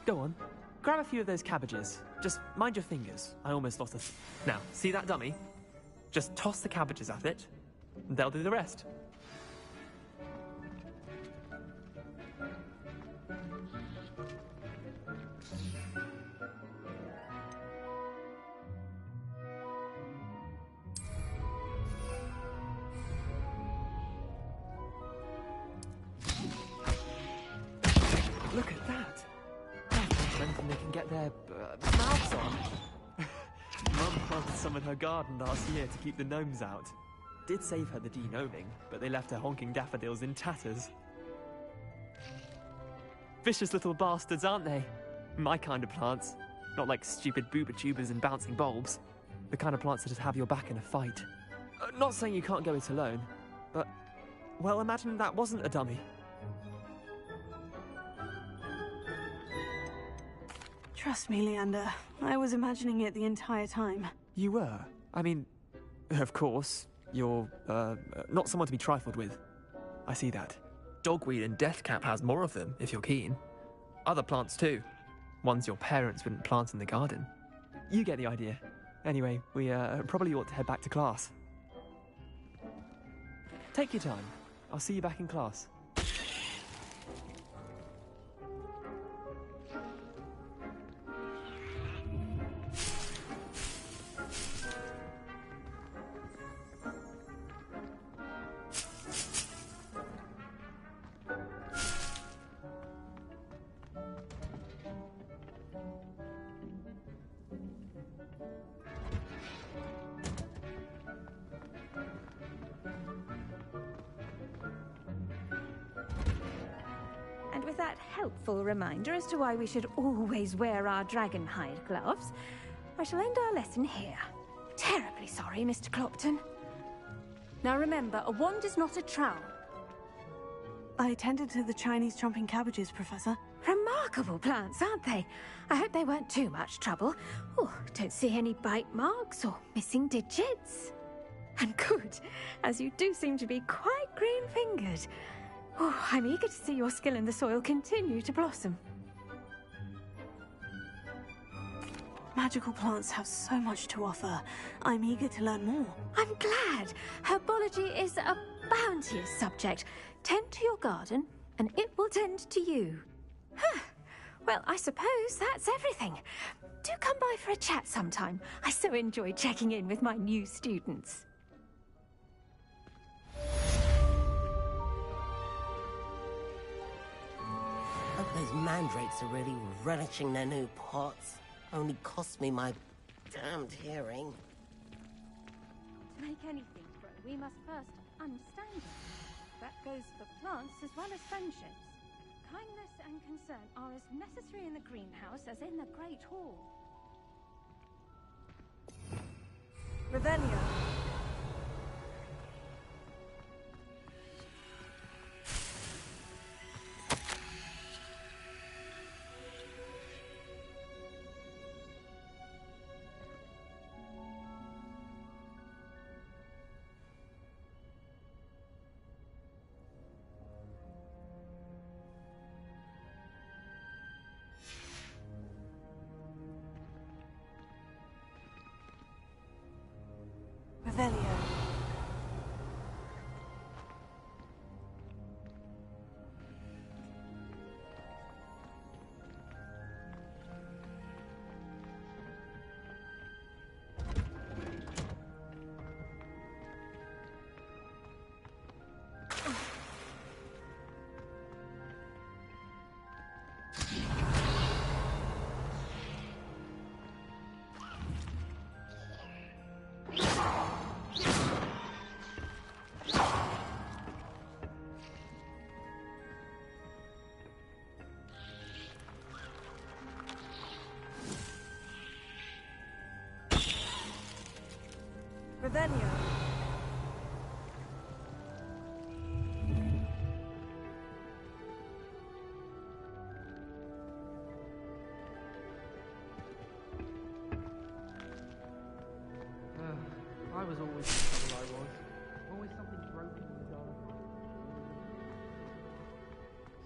Go on, grab a few of those cabbages. Just mind your fingers. I almost lost a... Now, see that dummy? Just toss the cabbages at it, and they'll do the rest. Look at that! Anything they can get their mouths on. Mum planted some in her garden last year to keep the gnomes out. Did save her the de-gnoming, but they left her honking daffodils in tatters. Vicious little bastards, aren't they? My kind of plants. Not like stupid booba tubers and bouncing bulbs. The kind of plants that just have your back in a fight. Not saying you can't go it alone, but... well, imagine that wasn't a dummy. Trust me, Leander. I was imagining it the entire time. You were? I mean, of course, you're, not someone to be trifled with. I see that. Dogweed and deathcap has more of them, if you're keen. Other plants too. Ones your parents wouldn't plant in the garden. You get the idea. Anyway, we, probably ought to head back to class. Take your time. I'll see you back in class. With that helpful reminder as to why we should always wear our dragon hide gloves, I shall end our lesson here. Terribly sorry, Mr. Clopton. Now remember, a wand is not a trowel. I attended to the Chinese chomping cabbages, Professor. Remarkable plants, aren't they? I hope they weren't too much trouble. Oh, don't see any bite marks or missing digits. And good, as you do seem to be quite green-fingered. Oh, I'm eager to see your skill in the soil continue to blossom. Magical plants have so much to offer. I'm eager to learn more. I'm glad. Herbology is a bounteous subject. Tend to your garden, and it will tend to you. Huh. Well, I suppose that's everything. Do come by for a chat sometime. I so enjoy checking in with my new students. Those mandrakes are really relishing their new pots. Only cost me my damned hearing. To make anything grow, we must first understand it. That goes for plants as well as friendships. Kindness and concern are as necessary in the greenhouse as in the Great Hall. Revelio. Revelio. Revelio. I was always the trouble, I was. Always something broken in the garden.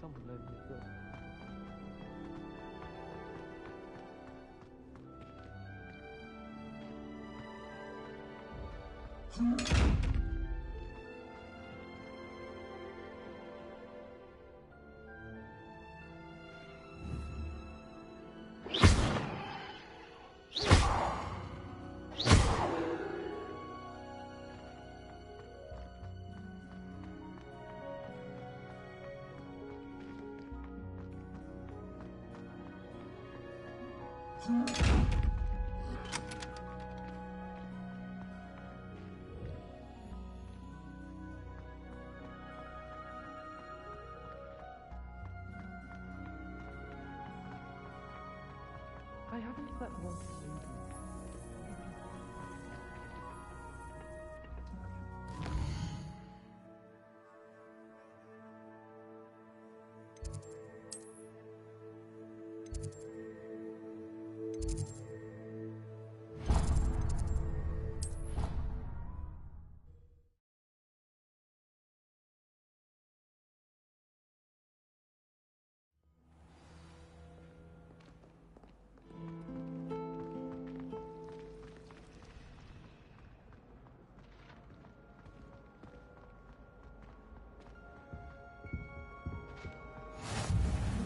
Someone learned me good. I haven't slept once lately.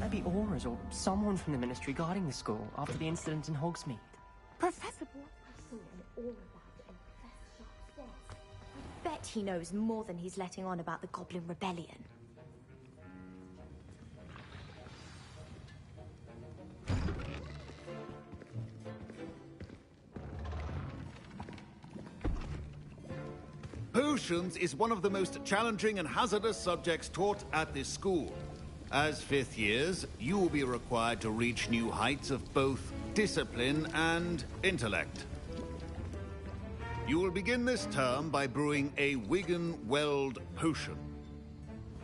Maybe Aura's or someone from the Ministry guarding the school after the incident in Hogsmeade. Professor Watson and all about and Professor upstairs. I bet he knows more than he's letting on about the Goblin Rebellion. Potions is one of the most challenging and hazardous subjects taught at this school. As fifth years, you will be required to reach new heights of both discipline and intellect. You will begin this term by brewing a Wigan-Weld potion.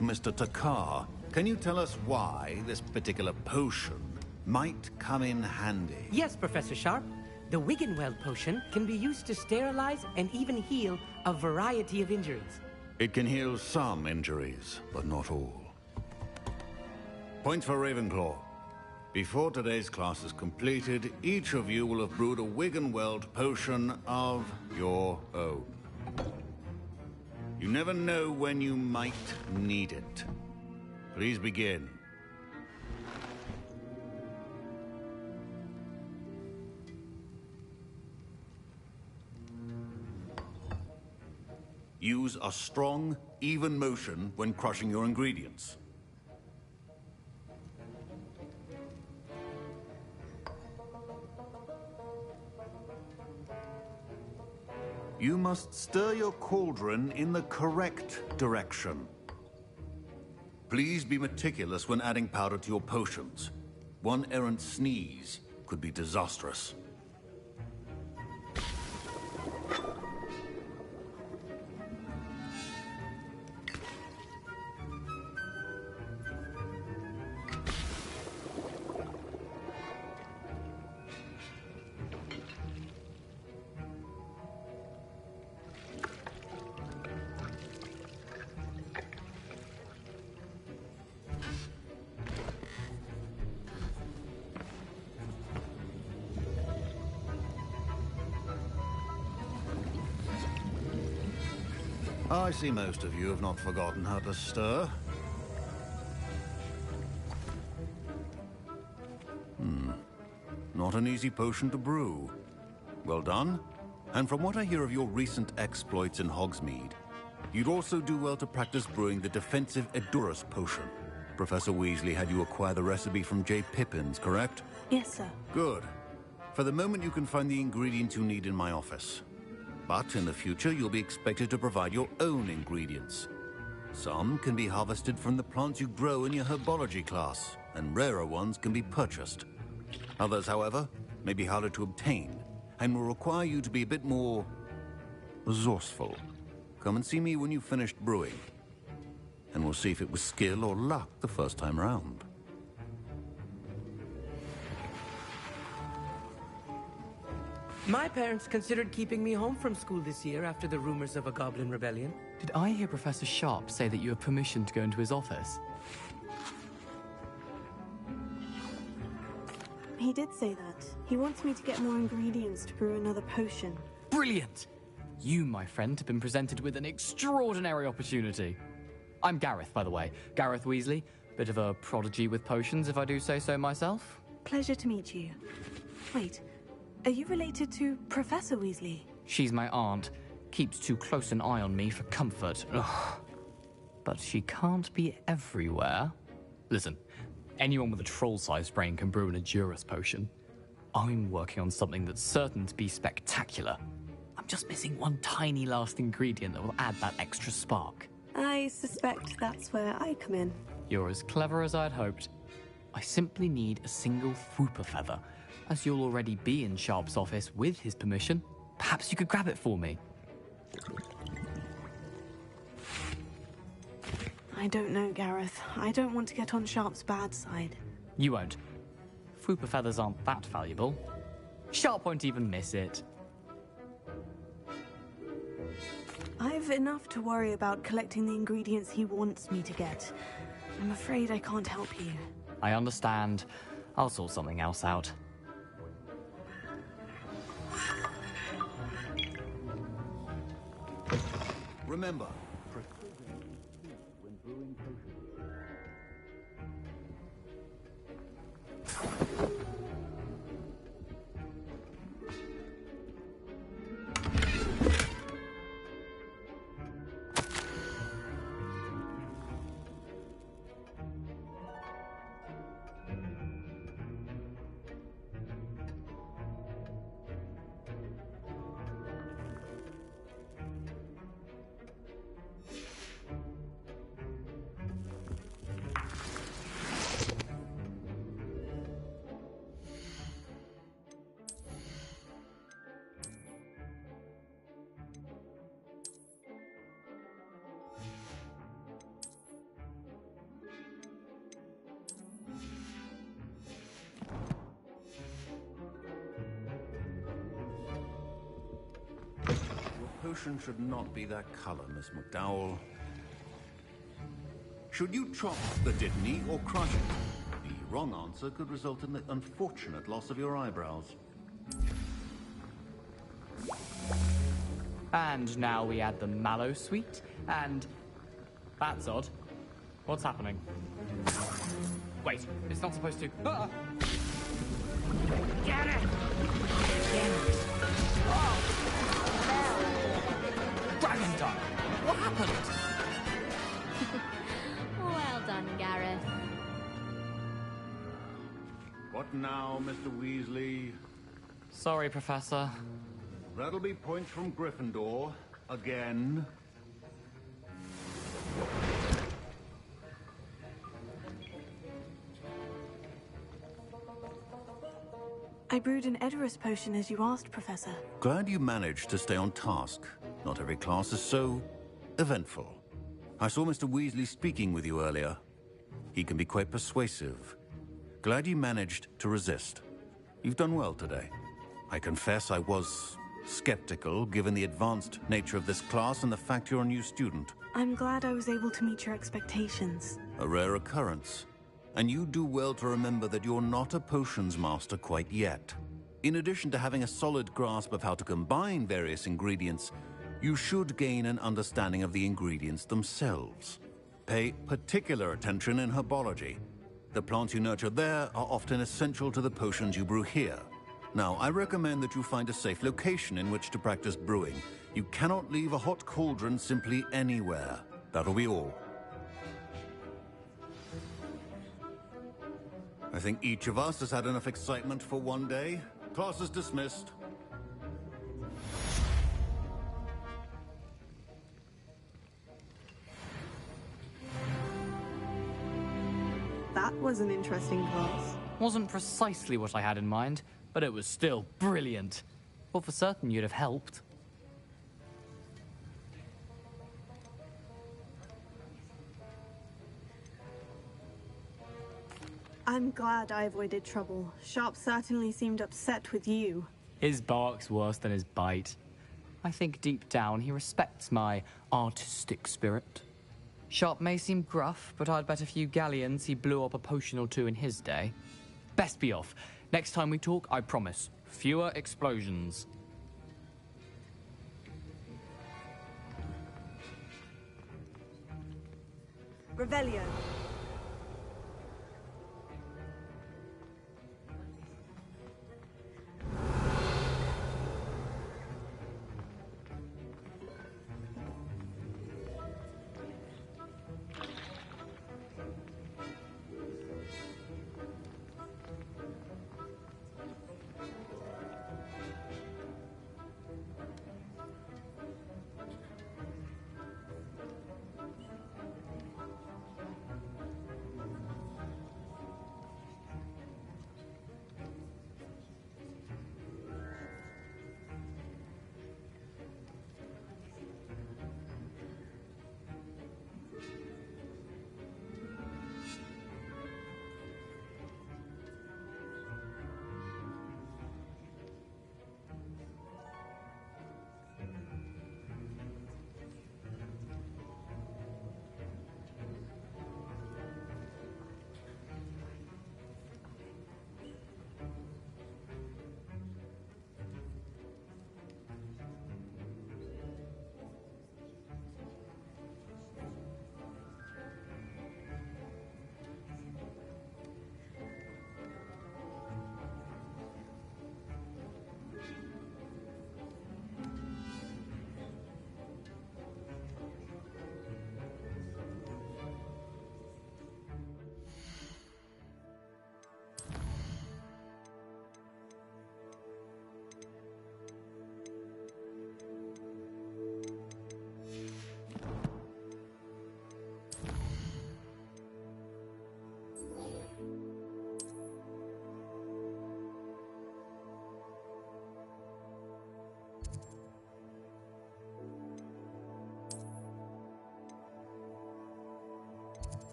Mr. Takar, can you tell us why this particular potion might come in handy? Yes, Professor Sharp. The Wigan-Weld potion can be used to sterilize and even heal a variety of injuries. It can heal some injuries, but not all. Point for Ravenclaw. Before today's class is completed, each of you will have brewed a Wigan-Weld potion of your own. You never know when you might need it. Please begin. Use a strong, even motion when crushing your ingredients. You must stir your cauldron in the correct direction. Please be meticulous when adding powder to your potions. One errant sneeze could be disastrous. I see most of you have not forgotten how to stir. Not an easy potion to brew. Well done. And from what I hear of your recent exploits in Hogsmeade, you'd also do well to practice brewing the defensive Edurus potion. Professor Weasley had you acquire the recipe from J. Pippin's, correct? Yes, sir. Good. For the moment, you can find the ingredients you need in my office. But in the future, you'll be expected to provide your own ingredients. Some can be harvested from the plants you grow in your herbology class, and rarer ones can be purchased. Others, however, may be harder to obtain, and will require you to be a bit more resourceful. Come and see me when you've finished brewing, and we'll see if it was skill or luck the first time round. My parents considered keeping me home from school this year after the rumors of a goblin rebellion. Did I hear Professor Sharp say that you have permission to go into his office? He did say that. He wants me to get more ingredients to brew another potion. Brilliant! You, my friend, have been presented with an extraordinary opportunity. I'm Gareth, by the way. Gareth Weasley. Bit of a prodigy with potions, if I do say so myself. Pleasure to meet you. Wait, are you related to Professor Weasley? She's my aunt. Keeps too close an eye on me for comfort. Ugh. But she can't be everywhere. Listen, anyone with a troll-sized brain can brew an Edurus potion. I'm working on something that's certain to be spectacular. I'm just missing one tiny last ingredient that will add that extra spark. I suspect that's where I come in. You're as clever as I'd hoped. I simply need a single Fwooper feather. As you'll already be in Sharp's office with his permission, perhaps you could grab it for me. I don't know, Gareth. I don't want to get on Sharp's bad side. You won't. Fwooper feathers aren't that valuable. Sharp won't even miss it. I've enough to worry about collecting the ingredients he wants me to get. I'm afraid I can't help you. I understand. I'll sort something else out. Remember, potion should not be that color, Miss McDowell. Should you chop the Dittany or crush it? The wrong answer could result in the unfortunate loss of your eyebrows. And now we add the mallow sweet, and... That's odd. What's happening? Wait, it's not supposed to... Ah! Get it! Oh! Dragon time! What happened? Well done, Gareth. What now, Mr. Weasley? Sorry, Professor. That'll be points from Gryffindor. Again. I brewed an Edorus potion as you asked, Professor. Glad you managed to stay on task. Not every class is so eventful. I saw Mr. Weasley speaking with you earlier. He can be quite persuasive. Glad you managed to resist. You've done well today. I confess I was skeptical, given the advanced nature of this class and the fact you're a new student. I'm glad I was able to meet your expectations. A rare occurrence. And you do well to remember that you're not a potions master quite yet. In addition to having a solid grasp of how to combine various ingredients, you should gain an understanding of the ingredients themselves. Pay particular attention in herbology. The plants you nurture there are often essential to the potions you brew here. Now, I recommend that you find a safe location in which to practice brewing. You cannot leave a hot cauldron simply anywhere. That'll be all. I think each of us has had enough excitement for one day. Class is dismissed. That was an interesting class. Wasn't precisely what I had in mind, but it was still brilliant. Well, for certain you'd have helped. I'm glad I avoided trouble. Sharp certainly seemed upset with you. His bark's worse than his bite. I think deep down he respects my artistic spirit. Sharp may seem gruff, but I'd bet a few galleons he blew up a potion or two in his day. Best be off. Next time we talk, I promise, fewer explosions. Revelio.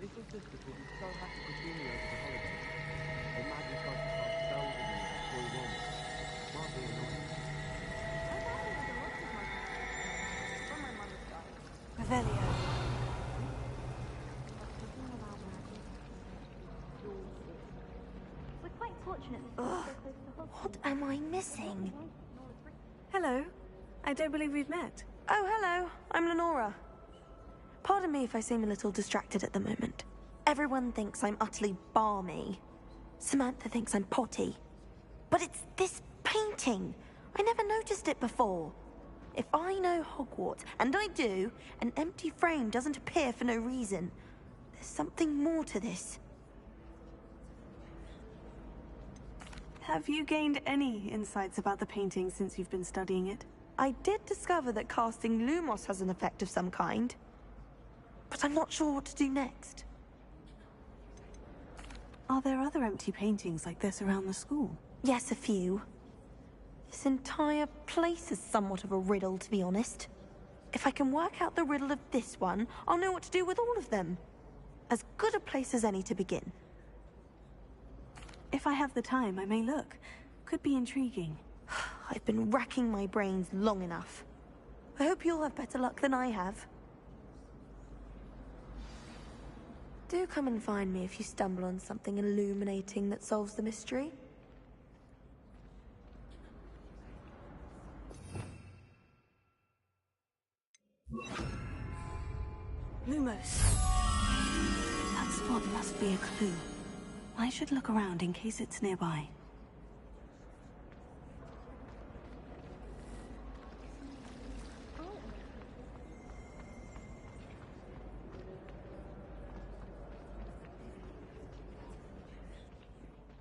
little sister will be so happy to see me over the holidays. Imagine got to start scolding me like full woman. Might be annoying. Revelio. We're quite fortunate. Ugh, what am I missing? Hello. I don't believe we've met. Oh, hello. I'm Lenora. Pardon me if I seem a little distracted at the moment. Everyone thinks I'm utterly balmy. Samantha thinks I'm potty. But it's this painting. I never noticed it before. If I know Hogwarts, and I do, an empty frame doesn't appear for no reason. There's something more to this. Have you gained any insights about the painting since you've been studying it? I did discover that casting Lumos has an effect of some kind. But I'm not sure what to do next. Are there other empty paintings like this around the school? Yes, a few. This entire place is somewhat of a riddle, to be honest. If I can work out the riddle of this one, I'll know what to do with all of them. As good a place as any to begin. If I have the time, I may look. Could be intriguing. I've been racking my brains long enough. I hope you'll have better luck than I have. Do come and find me if you stumble on something illuminating that solves the mystery. Lumos. That spot must be a clue. I should look around in case it's nearby.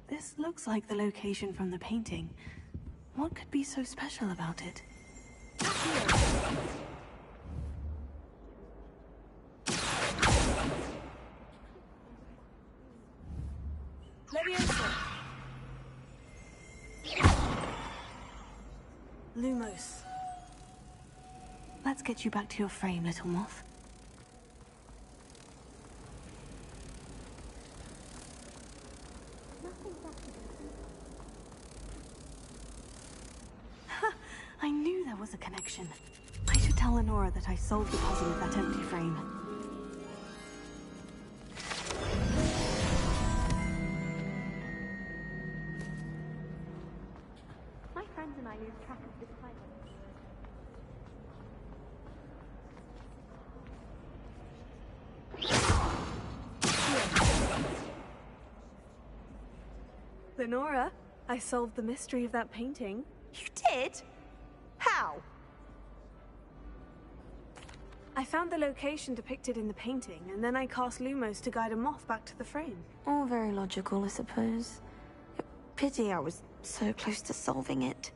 This looks like the location from the painting. What could be so special about it? Leviosa. Lumos. Let's get you back to your frame, little moth. I knew there was a connection. I should tell Lenora that I solved the puzzle of that empty frame. My friends and I lose track of this place. Lenora, I solved the mystery of that painting. You did? How? I found the location depicted in the painting, and then I cast Lumos to guide a moth back to the frame. All very logical, I suppose. Pity I was so close to solving it.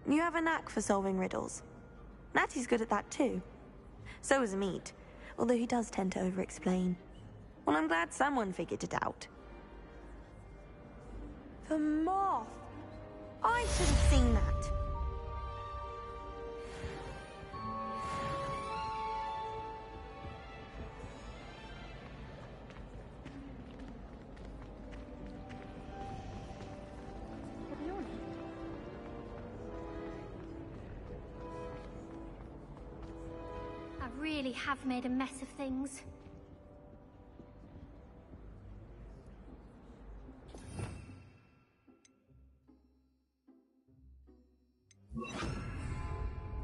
You have a knack for solving riddles. Natty's good at that too. So is Meat, although he does tend to over-explain. Well, I'm glad someone figured it out. The moth! I should have seen that. I really have made a mess of things.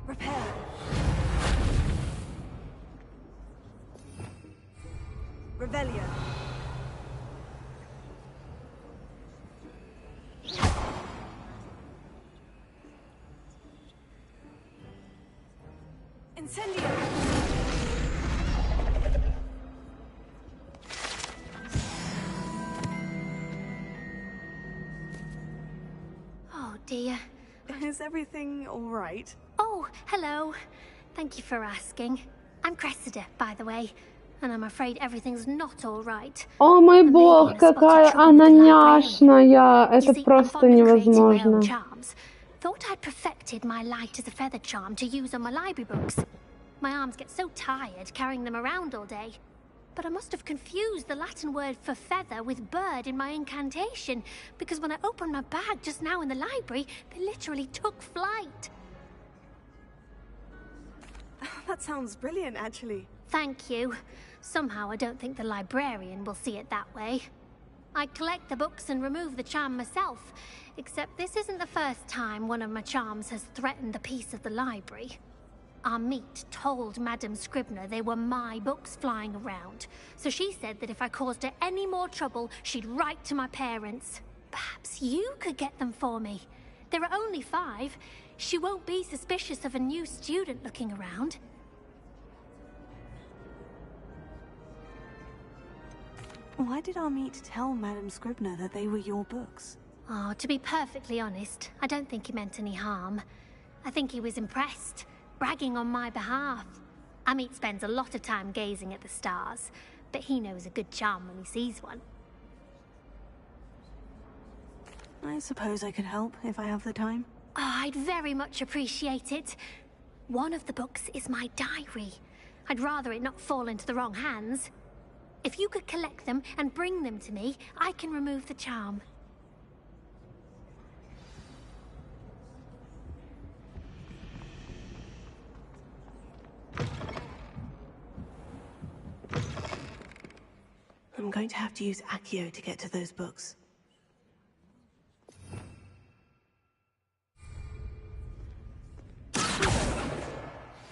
Repair. Revelio. Incendio. Oh dear. Is everything all right? Oh, hello. Thank you for asking. I'm Cressida, by the way. And I'm afraid everything's not all right. О мой бог, какая она няшная! Это просто невозможно. Thought I'd perfected my light as a feather charm to use on my library books. My arms get so tired carrying them around all day. But I must have confused the Latin word for feather with bird in my incantation, because when I opened my bag just now in the library, they literally took flight. That sounds brilliant, actually. Thank you. Somehow I don't think the librarian will see it that way. I collect the books and remove the charm myself, except this isn't the first time one of my charms has threatened the peace of the library. Amit told Madame Scribner they were my books flying around, so she said that if I caused her any more trouble, she'd write to my parents. Perhaps you could get them for me. There are only 5. She won't be suspicious of a new student looking around. Why did Amit tell Madame Scribner that they were your books? Oh, to be perfectly honest, I don't think he meant any harm. I think he was impressed, bragging on my behalf. Amit spends a lot of time gazing at the stars, but he knows a good charm when he sees one. I suppose I could help if I have the time. Oh, I'd very much appreciate it. One of the books is my diary. I'd rather it not fall into the wrong hands. If you could collect them and bring them to me, I can remove the charm. I'm going to have to use Accio to get to those books.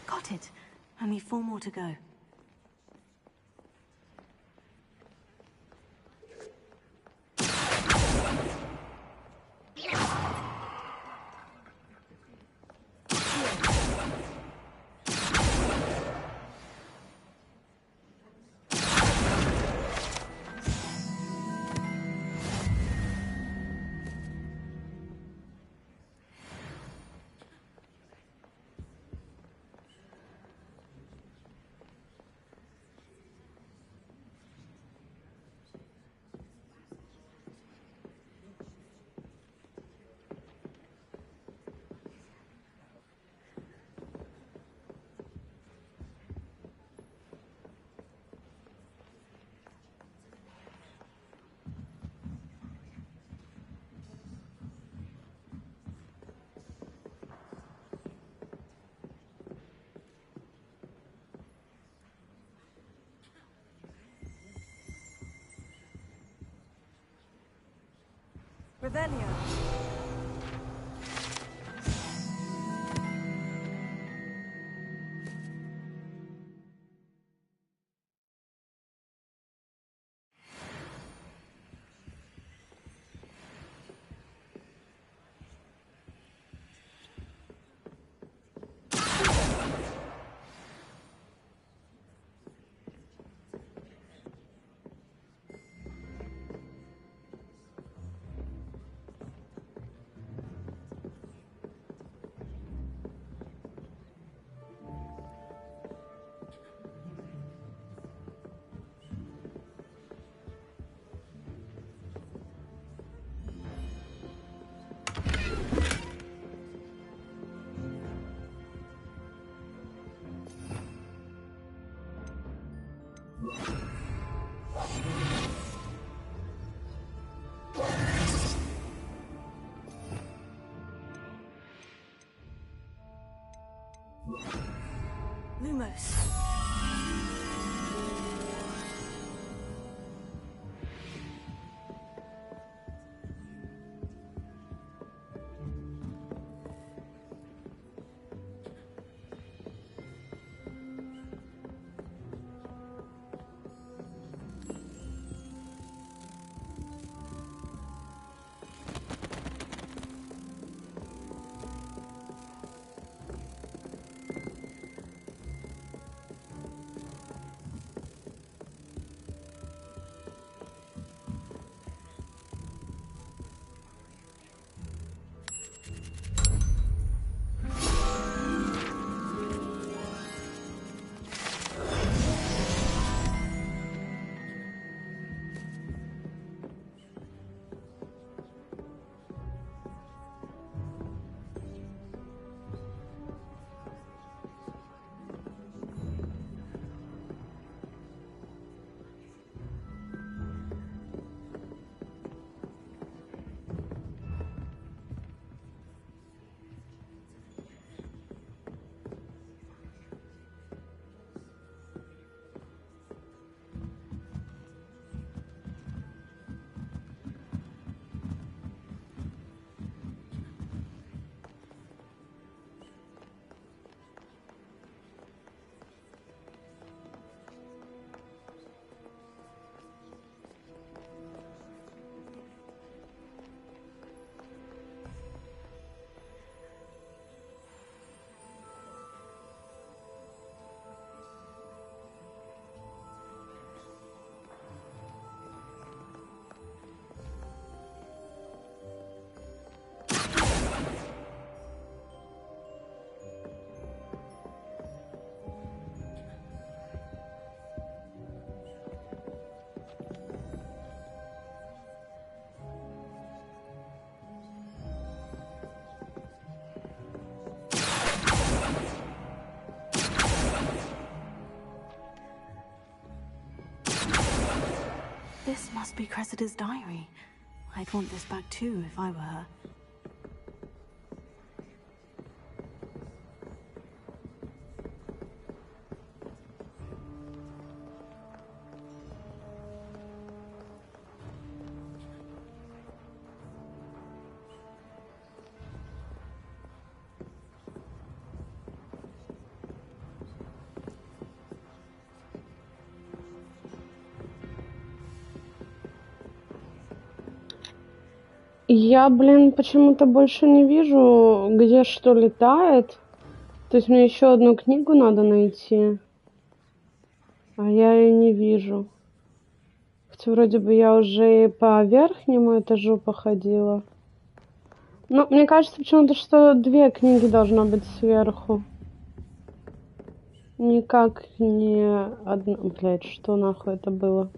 Got it. Only 4 more to go. Revelio. Lumos. must be Cressida's diary. I'd want this back too if I were her. Я, блин, почему-то больше не вижу, где что летает. То есть мне еще одну книгу надо найти. А я ее не вижу. Хотя вроде бы я уже и по верхнему этажу походила. Но мне кажется почему-то, что 2 книги должно быть сверху. Никак не одна... Блядь, что нахуй это было?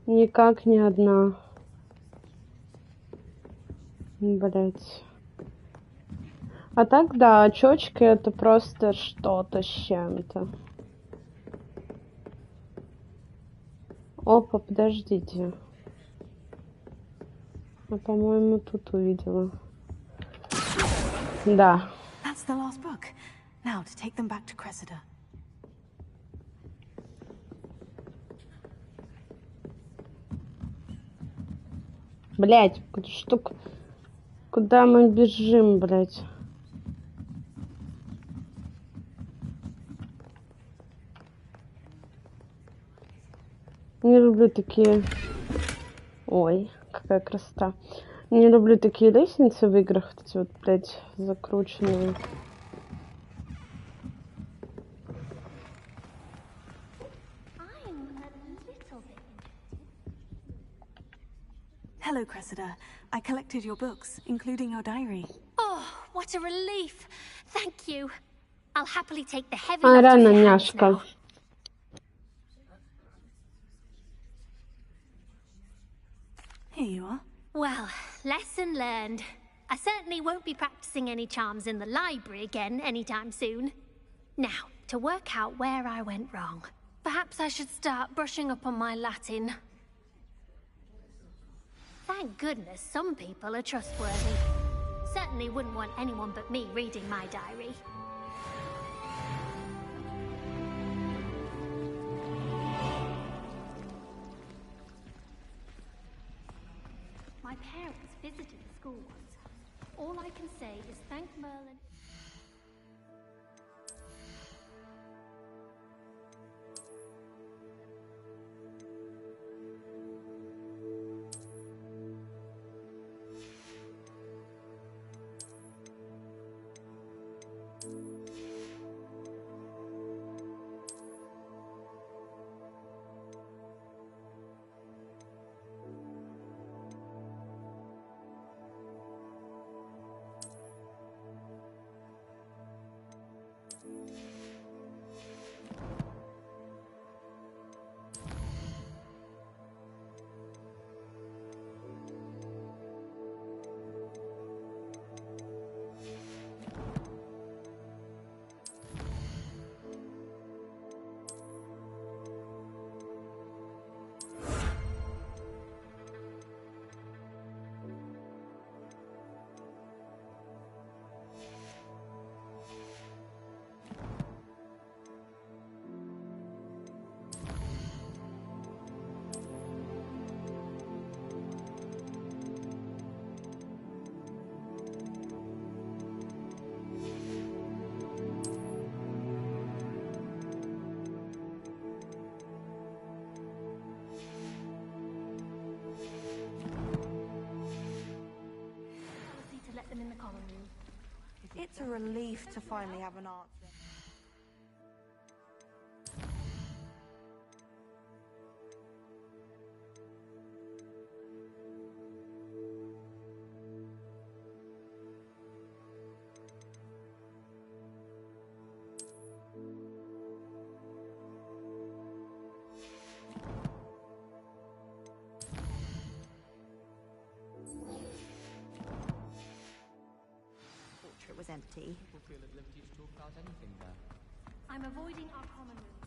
Никак не одна. Блять. А так, да, очечки это просто что-то с чем-то. Опа, подождите. Я, по-моему, тут увидела. Да. That's the last book. Now to take them back to Cressida. Блять, что... Куда мы бежим, блять? Не люблю такие... Ой, какая красота. Не люблю такие лестницы в играх, эти вот, блять, закрученные. Hello, Cressida. I collected your books, including your diary. Oh, what a relief. Thank you. I'll happily take the heavy А, lot реально off your hands няшка. now. Here you are. Well, lesson learned. I certainly won't be practicing any charms in the library again anytime soon. Now, to work out where I went wrong. Perhaps I should start brushing up on my Latin. Thank goodness some people are trustworthy. Certainly wouldn't want anyone but me reading my diary. My parents visited the school once. All I can say is thank Merlin. Them in the common room. It's a relief to finally have an answer. It was empty. People feel at liberty to talk about anything there. I'm avoiding our common room.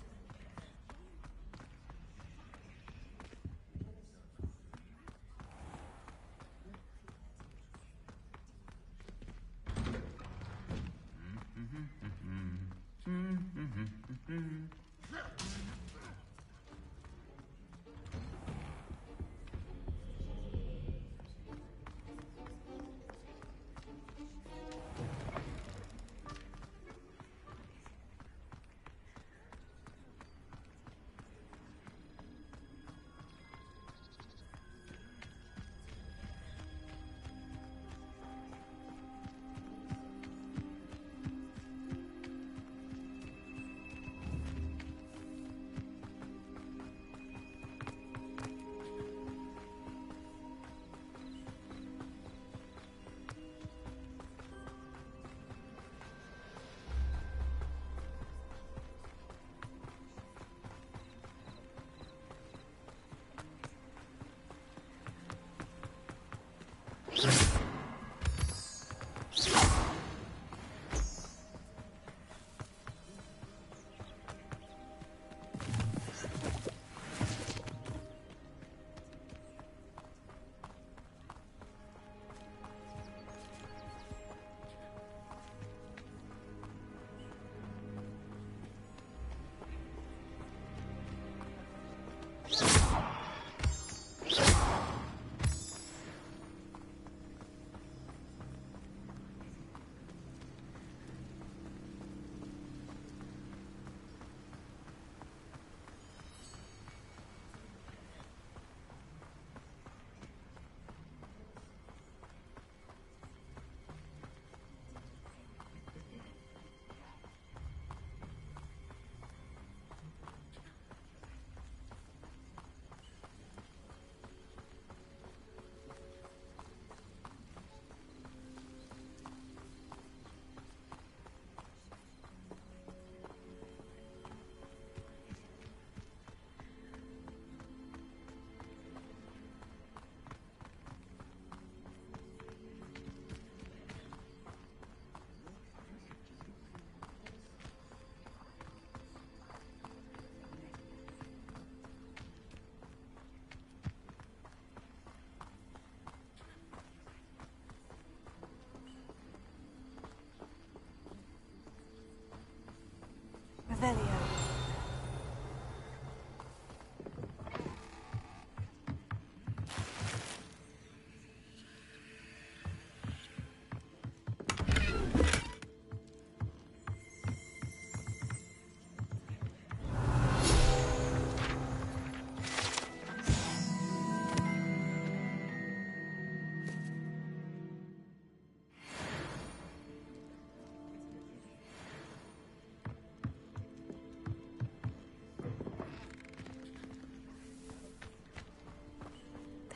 Revelio.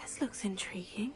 This looks intriguing.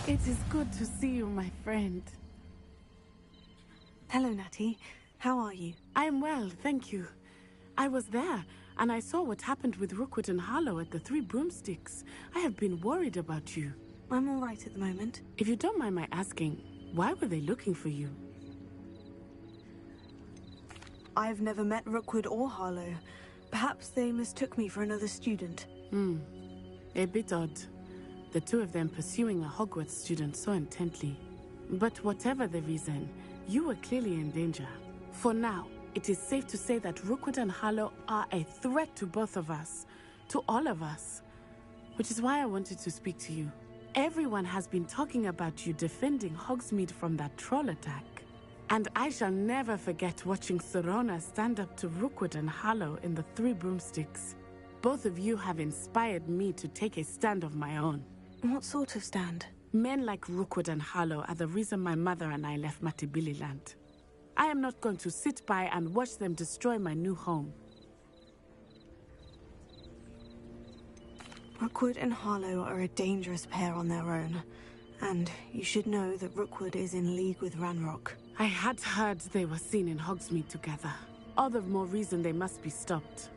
It is good to see you, my friend. Hello, Natty. How are you? I am well, thank you. I was there, and I saw what happened with Rookwood and Harlow at the Three Broomsticks. I have been worried about you. I'm all right at the moment. If you don't mind my asking, why were they looking for you? I've never met Rookwood or Harlow. Perhaps they mistook me for another student. A bit odd. The two of them pursuing a Hogwarts student so intently. But whatever the reason, you were clearly in danger. For now, it is safe to say that Rookwood and Harlow are a threat to both of us. To all of us. Which is why I wanted to speak to you. Everyone has been talking about you defending Hogsmeade from that troll attack. And I shall never forget watching Sorona stand up to Rookwood and Harlow in the Three Broomsticks. Both of you have inspired me to take a stand of my own. What sort of stand? Men like Rookwood and Harlow are the reason my mother and I left Matibili Land. I am not going to sit by and watch them destroy my new home. Rookwood and Harlow are a dangerous pair on their own. And you should know that Rookwood is in league with Ranrock. I had heard they were seen in Hogsmeade together. All the more reason they must be stopped.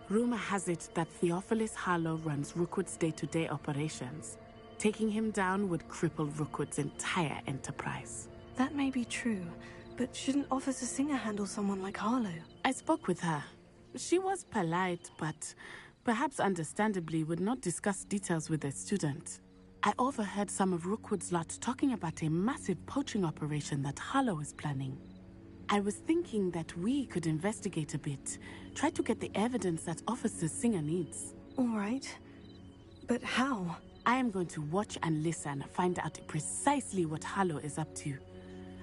Rumor has it that Theophilus Harlow runs Rookwood's day-to-day operations. Taking him down would cripple Rookwood's entire enterprise. That may be true, but shouldn't Officer Singer handle someone like Harlow? I spoke with her. She was polite, but perhaps understandably would not discuss details with a student. I overheard some of Rookwood's lot talking about a massive poaching operation that Harlow is planning. I was thinking that we could investigate a bit, try to get the evidence that Officer Singer needs. All right. But how? I am going to watch and listen, find out precisely what Harlow is up to.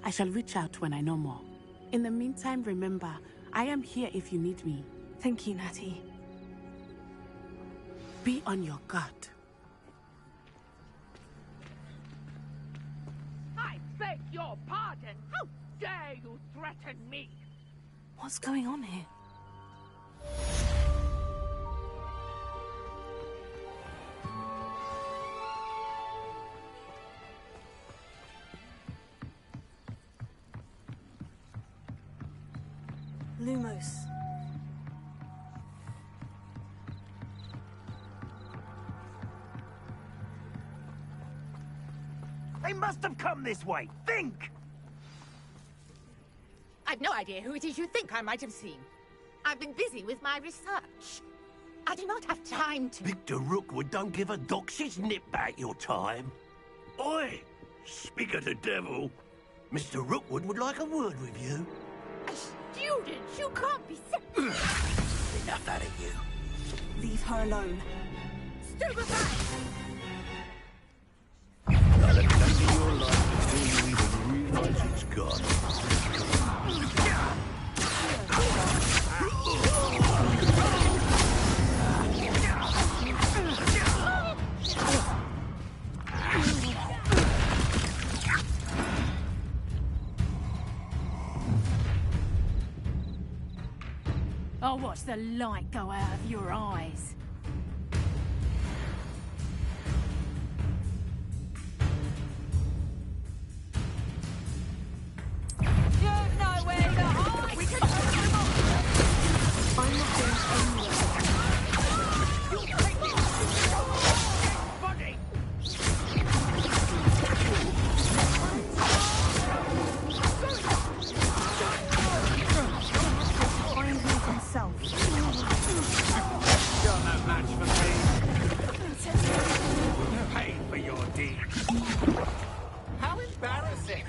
I shall reach out when I know more. In the meantime, remember, I am here if you need me. Thank you, Natty. Be on your guard. I beg your pardon. How dare you threaten me? What's going on here? Lumos. They must have come this way. Think! I've no idea who it is you think I might have seen. I've been busy with my research. I do not have time to... Victor Rookwood don't give a doxy's nip back your time. Oi! Speak of the devil. Mr. Rookwood would like a word with you. A student? You can't be serious. Enough out of you. Leave her alone. Stupefy! I'll look into your life before you even realize it's gone. I'll watch the light go out of your eyes. You've nowhere to hide! We can take them off! I'm not going anywhere. You're no match for me. Pay for your deeds. How embarrassing!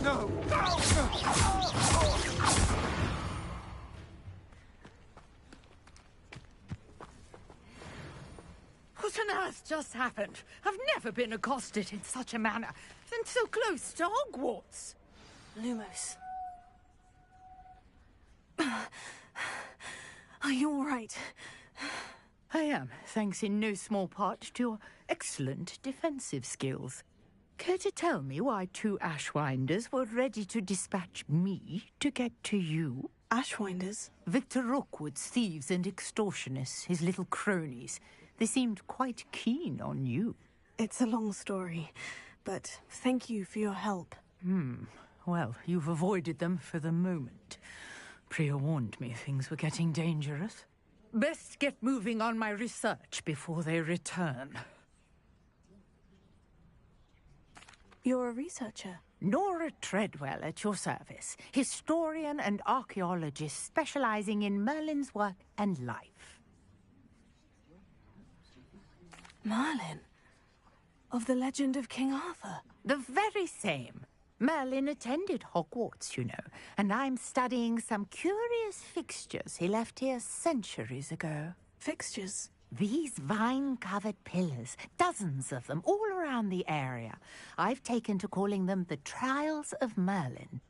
No! What on earth just happened? I've never been accosted in such a manner, and so close to Hogwarts. Lumos. Are you all right? I am, thanks in no small part to your excellent defensive skills. Care to tell me why 2 Ashwinders were ready to dispatch me to get to you? Ashwinders? Victor Rookwood's thieves and extortionists, his little cronies. They seemed quite keen on you. It's a long story, but thank you for your help. Well, you've avoided them for the moment. Priya warned me things were getting dangerous. Best get moving on my research before they return. You're a researcher? Nora Treadwell at your service. Historian and archaeologist specializing in Merlin's work and life. Merlin? Of the legend of King Arthur? The very same. Merlin attended Hogwarts, you know, and I'm studying some curious fixtures he left here centuries ago. Fixtures? These vine-covered pillars, dozens of them, all around the area. I've taken to calling them the Trials of Merlin.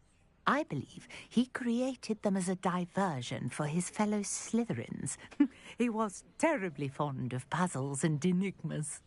I believe he created them as a diversion for his fellow Slytherins. He was terribly fond of puzzles and enigmas.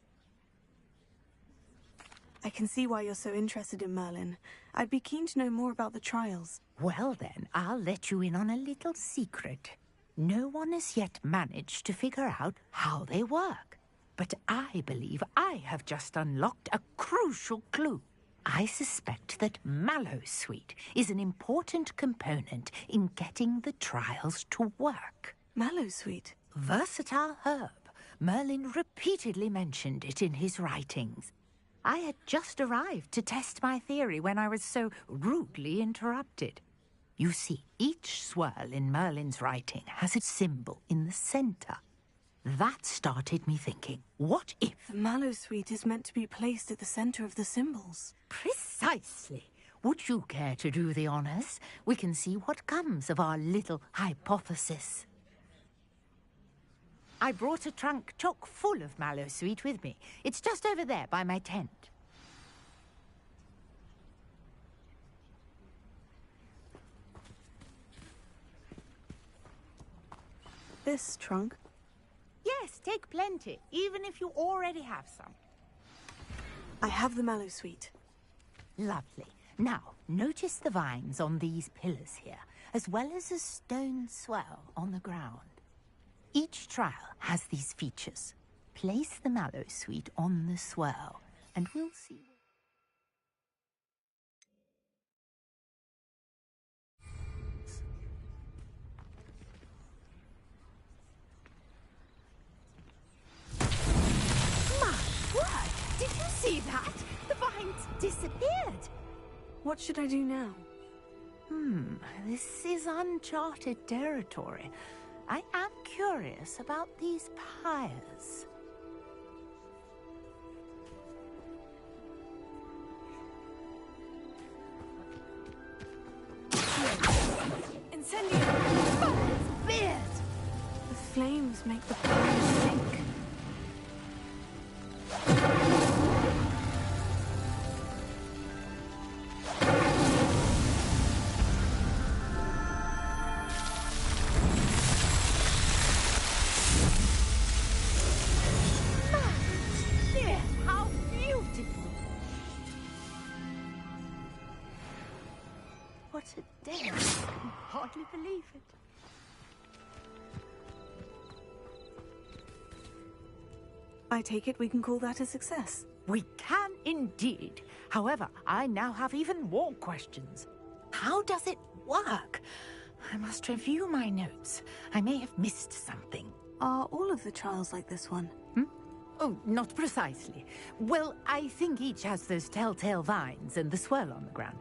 I can see why you're so interested in Merlin. I'd be keen to know more about the trials. Well then, I'll let you in on a little secret. No one has yet managed to figure out how they work. But I believe I have just unlocked a crucial clue. I suspect that Mallowsweet is an important component in getting the trials to work. Mallowsweet? Versatile herb. Merlin repeatedly mentioned it in his writings. I had just arrived to test my theory when I was so rudely interrupted. You see, each swirl in Merlin's writing has a symbol in the center. That started me thinking, what if... The Mallowsweet is meant to be placed at the center of the symbols. Precisely. Would you care to do the honors? We can see what comes of our little hypothesis. I brought a trunk chock full of Mallowsweet with me. It's just over there by my tent. This trunk? Yes, take plenty, even if you already have some. I have the Mallowsweet. Lovely. Now, notice the vines on these pillars here, as well as a stone swell on the ground. Each trial has these features. Place the Mallowsweet on the swirl, and we'll see. My word! Did you see that? The vines disappeared. What should I do now? This is uncharted territory. I am curious about these pyres. Incendio! Beard! The flames make the pyres sink. what a day. I can hardly believe it. I take it we can call that a success. We can indeed. However, I now have even more questions. How does it work? I must review my notes. I may have missed something. Are all of the trials like this one? Oh, not precisely. Well, I think each has those telltale vines and the swirl on the ground.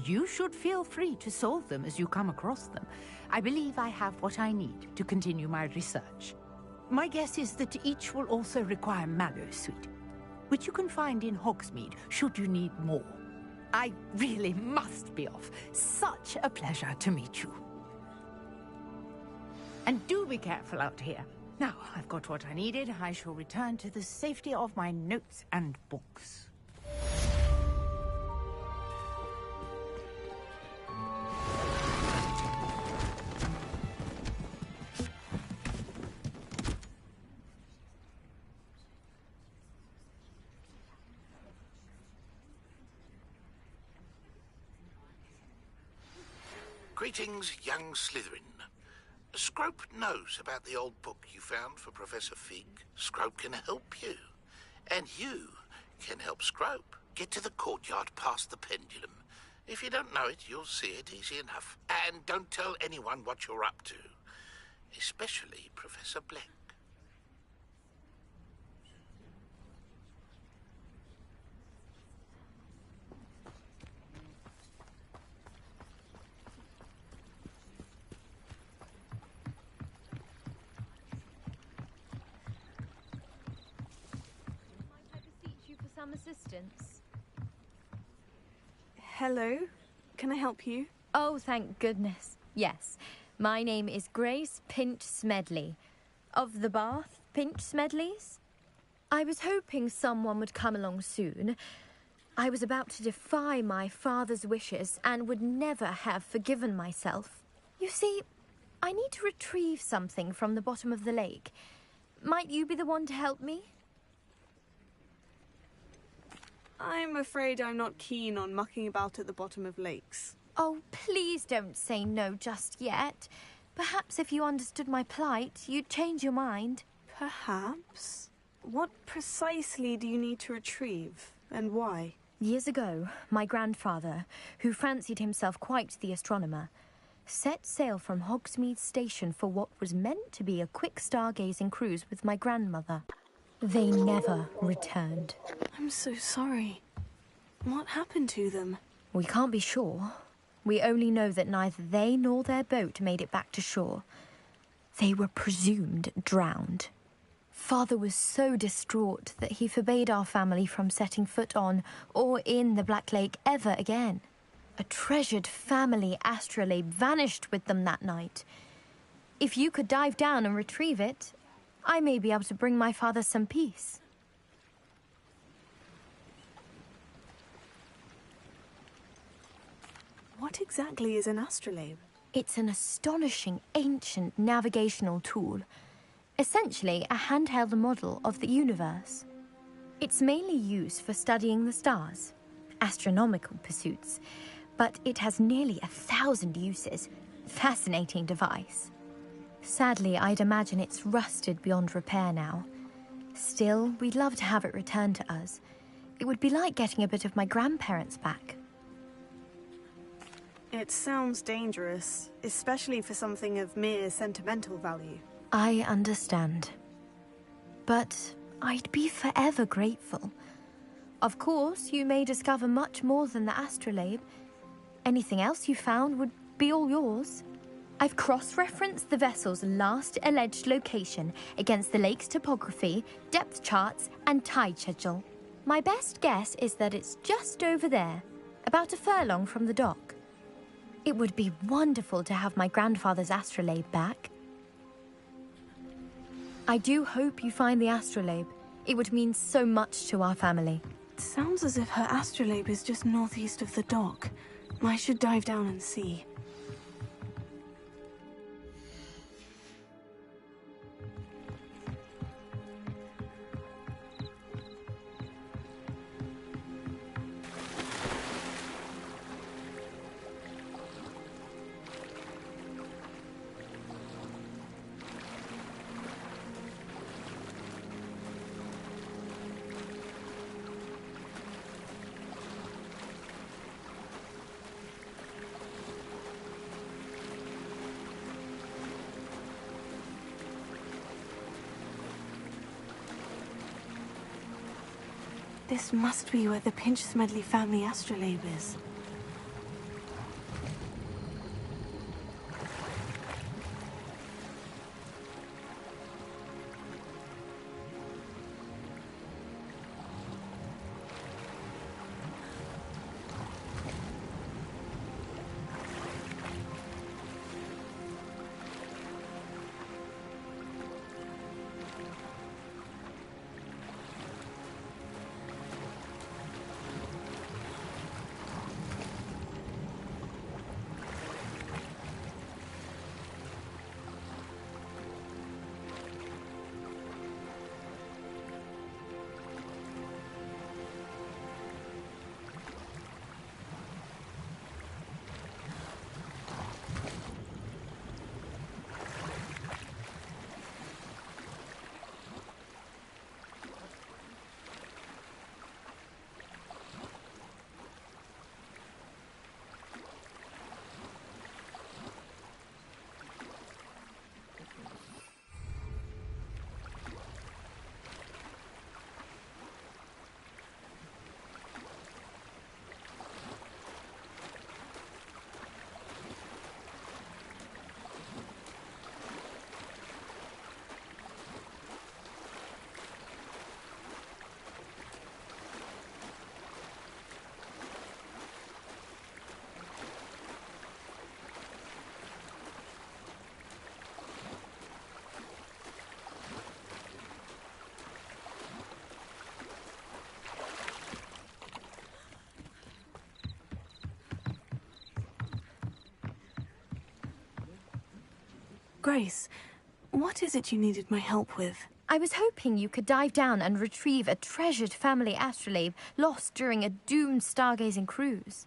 You should feel free to solve them as you come across them. I believe I have what I need to continue my research. My guess is that each will also require mallow sweet, which you can find in Hogsmeade should you need more. I really must be off. Such a pleasure to meet you. And do be careful out here. Now, I've got what I needed. I shall return to the safety of my notes and books. Greetings, young Slytherin. Scrope knows about the old book you found for Professor Fig. Scrope can help you. And you can help Scrope. Get to the courtyard past the pendulum. If you don't know it, you'll see it easy enough. And don't tell anyone what you're up to. Especially Professor Black. Some assistance. Hello, can I help you? Oh, thank goodness. Yes, my name is Grace Pinch Smedley, of the Bath Pinch Smedleys. I was hoping someone would come along soon. I was about to defy my father's wishes and would never have forgiven myself. You see, I need to retrieve something from the bottom of the lake. Might you be the one to help me? I'm afraid I'm not keen on mucking about at the bottom of lakes. Oh, please don't say no just yet. Perhaps if you understood my plight, you'd change your mind. Perhaps? What precisely do you need to retrieve, and why? Years ago, my grandfather, who fancied himself quite the astronomer, set sail from Hogsmeade Station for what was meant to be a quick stargazing cruise with my grandmother. They never returned. I'm so sorry. What happened to them? We can't be sure. We only know that neither they nor their boat made it back to shore. They were presumed drowned. Father was so distraught that he forbade our family from setting foot on or in the Black Lake ever again. A treasured family astrolabe vanished with them that night. If you could dive down and retrieve it, I may be able to bring my father some peace. What exactly is an astrolabe? It's an astonishing ancient navigational tool. Essentially a handheld model of the universe. It's mainly used for studying the stars, astronomical pursuits, but it has nearly 1,000 uses. Fascinating device. Sadly, I'd imagine it's rusted beyond repair now. Still, we'd love to have it returned to us. It would be like getting a bit of my grandparents back. It sounds dangerous, especially for something of mere sentimental value. I understand. But I'd be forever grateful. Of course, you may discover much more than the astrolabe. Anything else you found would be all yours. I've cross-referenced the vessel's last alleged location against the lake's topography, depth charts, and tide schedule. My best guess is that it's just over there, about a furlong from the dock. It would be wonderful to have my grandfather's astrolabe back. I do hope you find the astrolabe. It would mean so much to our family. It sounds as if her astrolabe is just northeast of the dock. I should dive down and see. This must be where the Pinch Smedley family astrolabe is. Grace, what is it you needed my help with? I was hoping you could dive down and retrieve a treasured family astrolabe lost during a doomed stargazing cruise.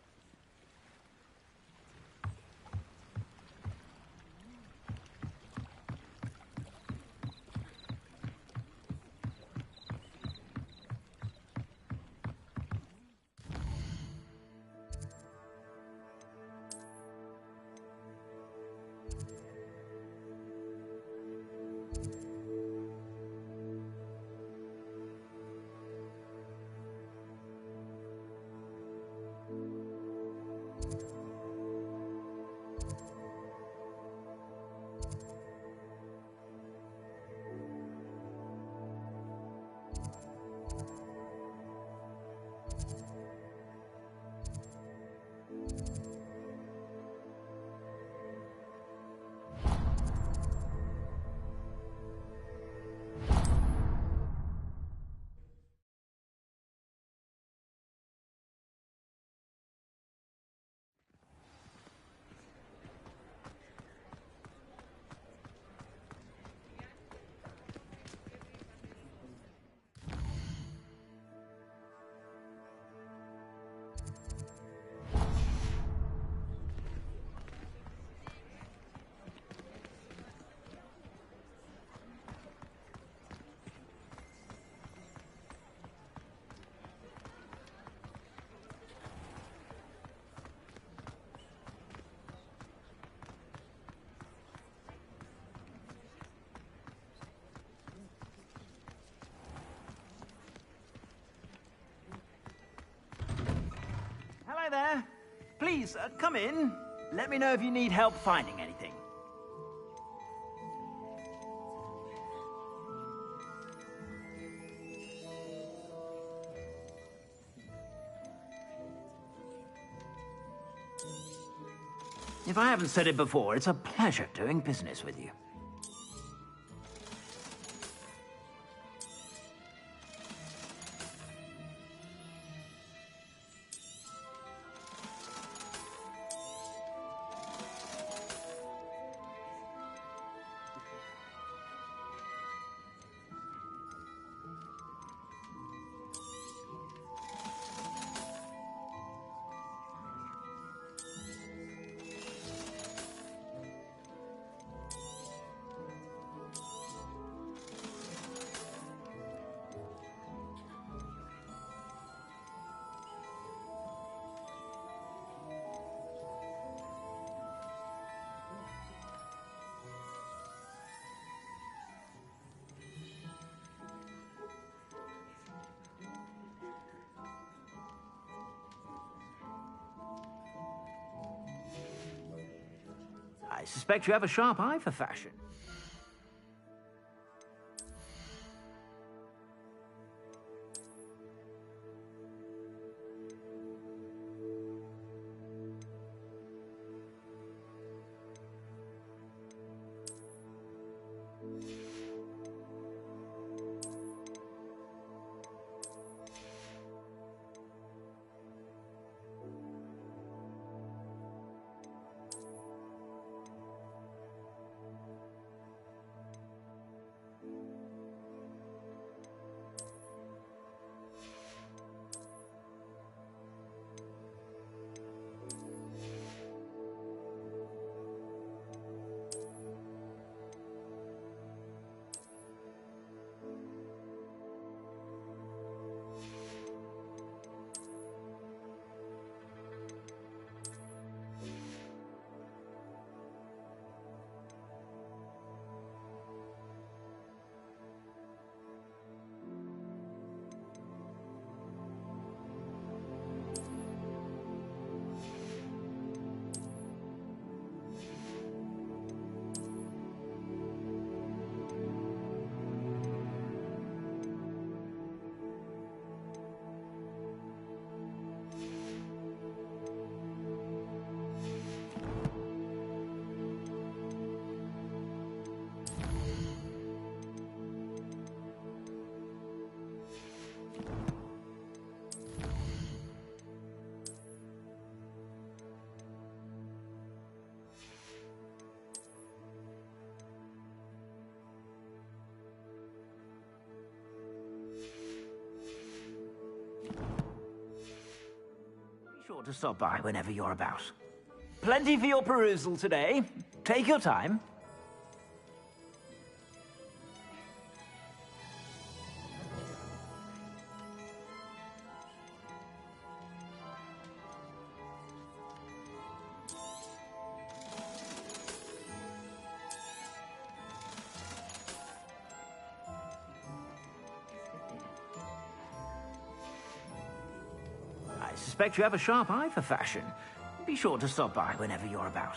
Hello there. Please, come in. Let me know if you need help finding anything. If I haven't said it before, it's a pleasure doing business with you. suspect you have a sharp eye for fashion. Sure to stop by whenever you're about. Plenty for your perusal today. Take your time. I suspect you have a sharp eye for fashion. Be sure to stop by whenever you're about.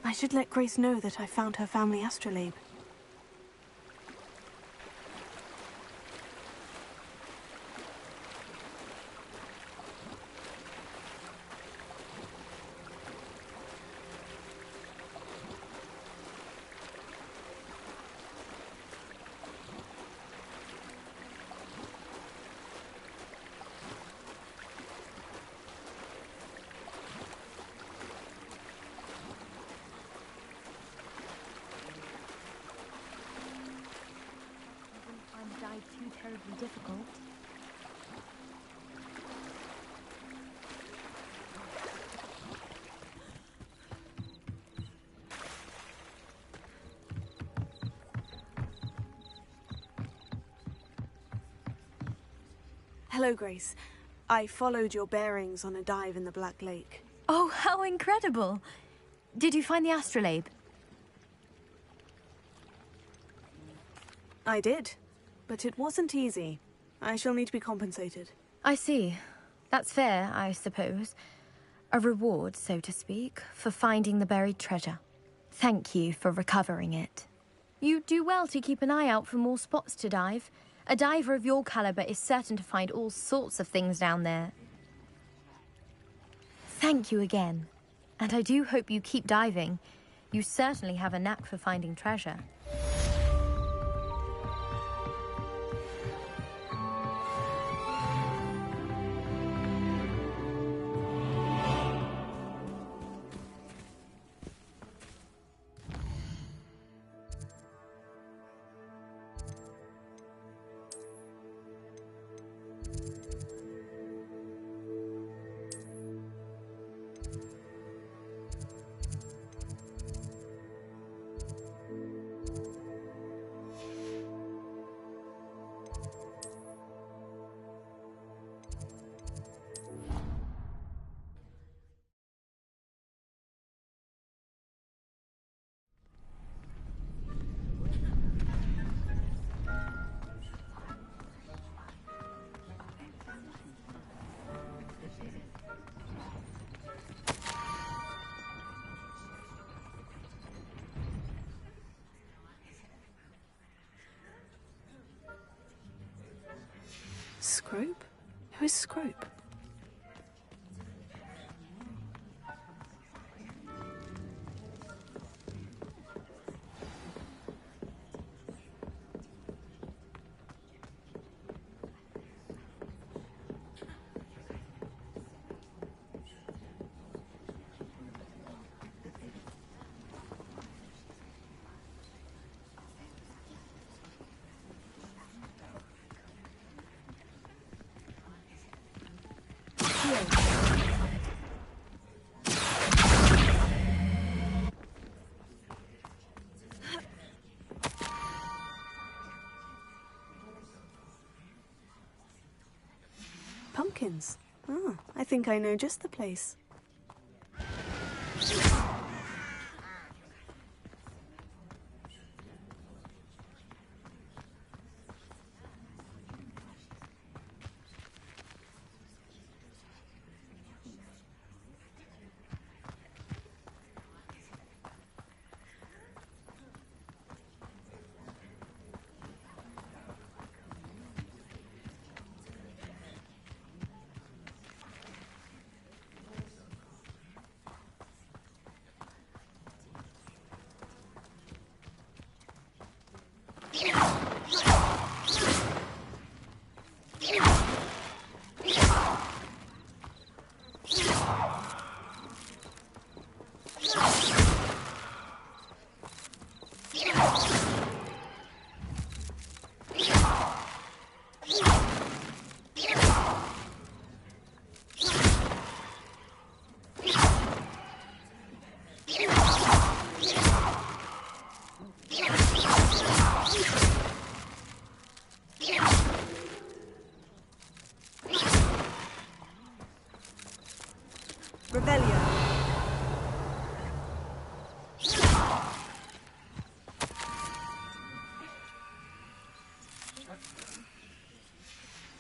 I should let Grace know that I found her family astrolabe. Too terribly difficult. Hello, Grace. I followed your bearings on a dive in the Black Lake. Oh, how incredible! Did you find the astrolabe? I did, but it wasn't easy. I shall need to be compensated. I see. That's fair, I suppose. A reward, so to speak, for finding the buried treasure. Thank you for recovering it. You do well to keep an eye out for more spots to dive. A diver of your caliber is certain to find all sorts of things down there. Thank you again. And I do hope you keep diving. You certainly have a knack for finding treasure. Scrope? Who is Scrope? Pumpkins. Oh, I think I know just the place.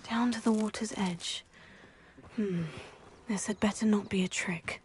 Down to the water's edge. This had better not be a trick.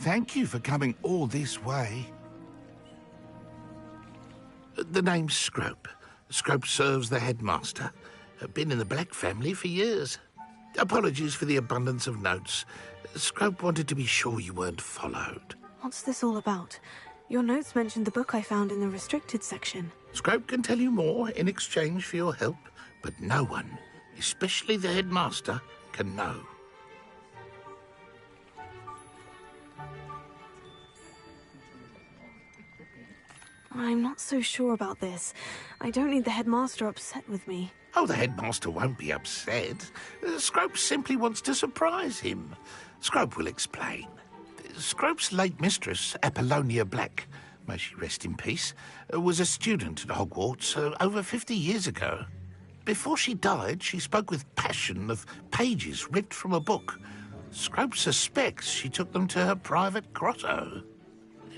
Thank you for coming all this way. The name's Scrope. Scrope serves the headmaster. Been in the Black family for years. Apologies for the abundance of notes. Scrope wanted to be sure you weren't followed. What's this all about? Your notes mentioned the book I found in the restricted section. Scrope can tell you more in exchange for your help, but no one, especially the headmaster, can know. I'm not so sure about this. I don't need the headmaster upset with me. Oh, the headmaster won't be upset. Scrope simply wants to surprise him. Scrope will explain. Scrope's late mistress, Apollonia Black, may she rest in peace, was a student at Hogwarts over 50 years ago. Before she died, she spoke with passion of pages ripped from a book. Scrope suspects she took them to her private grotto.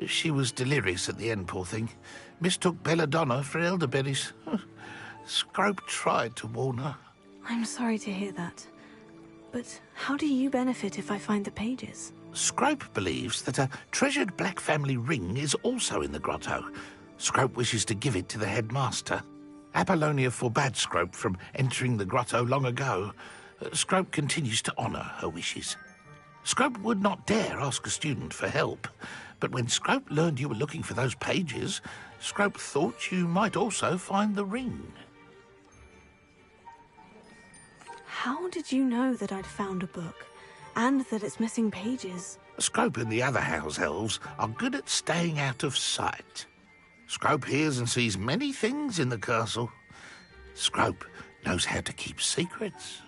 She was delirious at the end, poor thing. Mistook belladonna for elderberries. Scrope tried to warn her. I'm sorry to hear that. But how do you benefit if I find the pages? Scrope believes that a treasured Black family ring is also in the grotto. Scrope wishes to give it to the headmaster. Apollonia forbade Scrope from entering the grotto long ago. Scrope continues to honour her wishes. Scrope would not dare ask a student for help, but when Scrope learned you were looking for those pages, Scrope thought you might also find the ring. How did you know that I'd found a book, and that it's missing pages? Scrope and the other house elves are good at staying out of sight. Scrope hears and sees many things in the castle. Scrope knows how to keep secrets.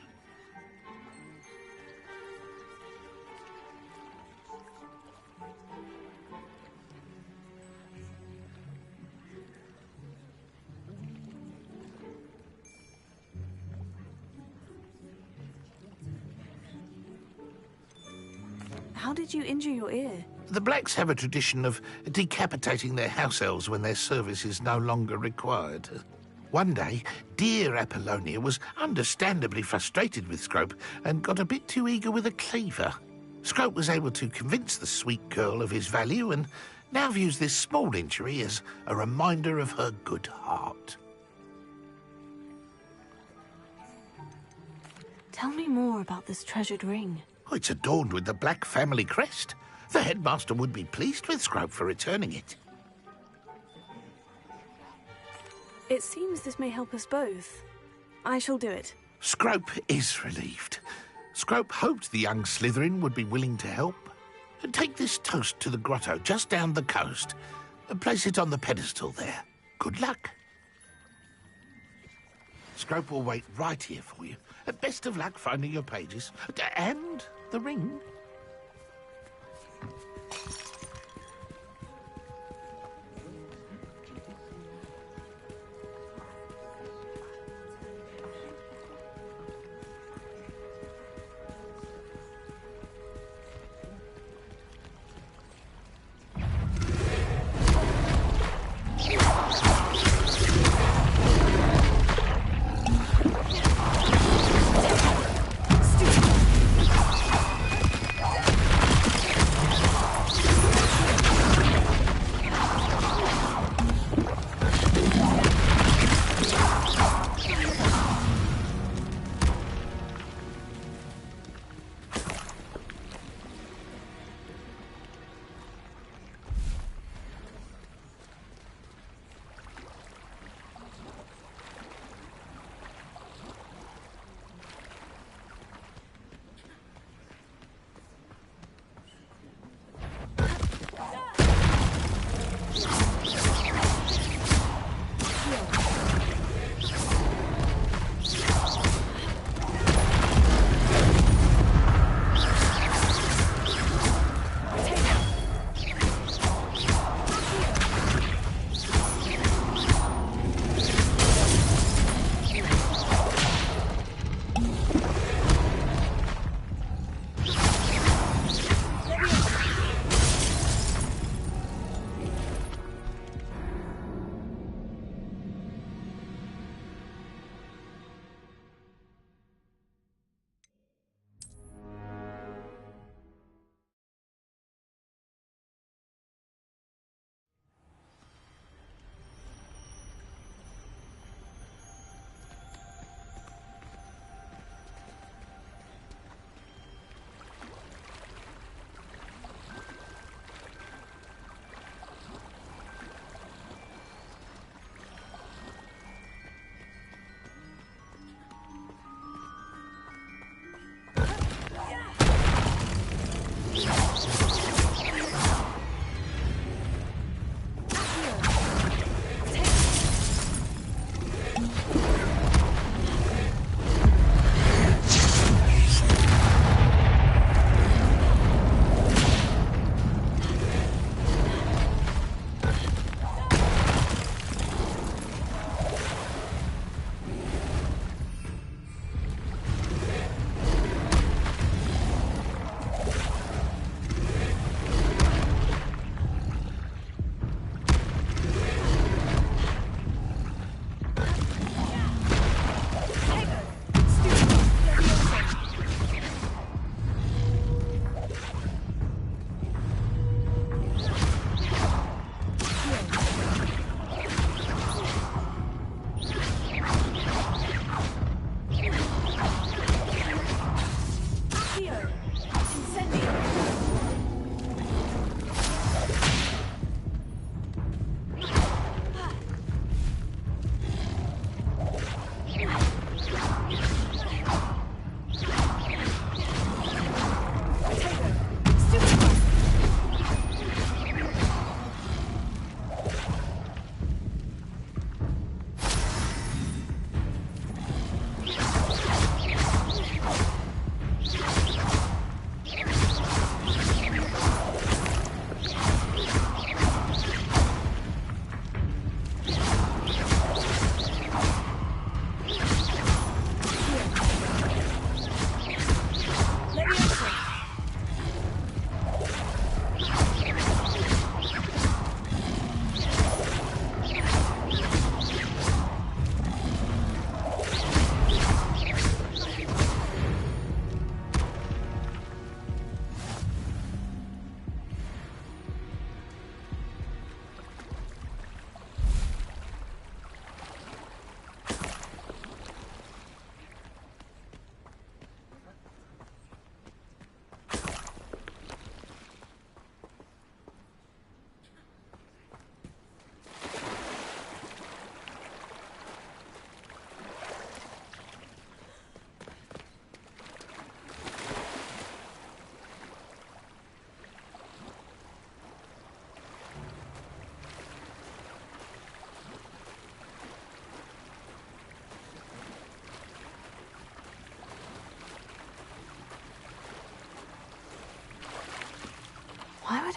How did you injure your ear? The Blacks have a tradition of decapitating their house elves when their service is no longer required. One day, dear Apollonia was understandably frustrated with Scrope and got a bit too eager with a cleaver. Scrope was able to convince the sweet girl of his value and now views this small injury as a reminder of her good heart. Tell me more about this treasured ring. Oh, it's adorned with the Black family crest. The headmaster would be pleased with Scrope for returning it. It seems this may help us both. I shall do it. Scrope is relieved. Scrope hoped the young Slytherin would be willing to help. Take this toast to the grotto just down the coast and place it on the pedestal there. Good luck. Scrope will wait right here for you. Best of luck finding your pages. And the ring.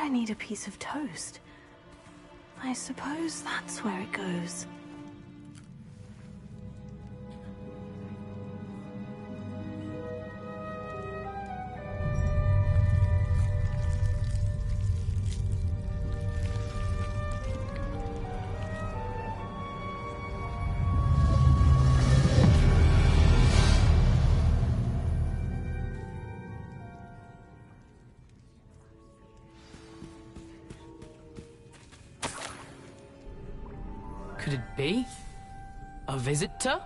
I need a piece of toast? I suppose that's where it goes. Could it be? A visitor?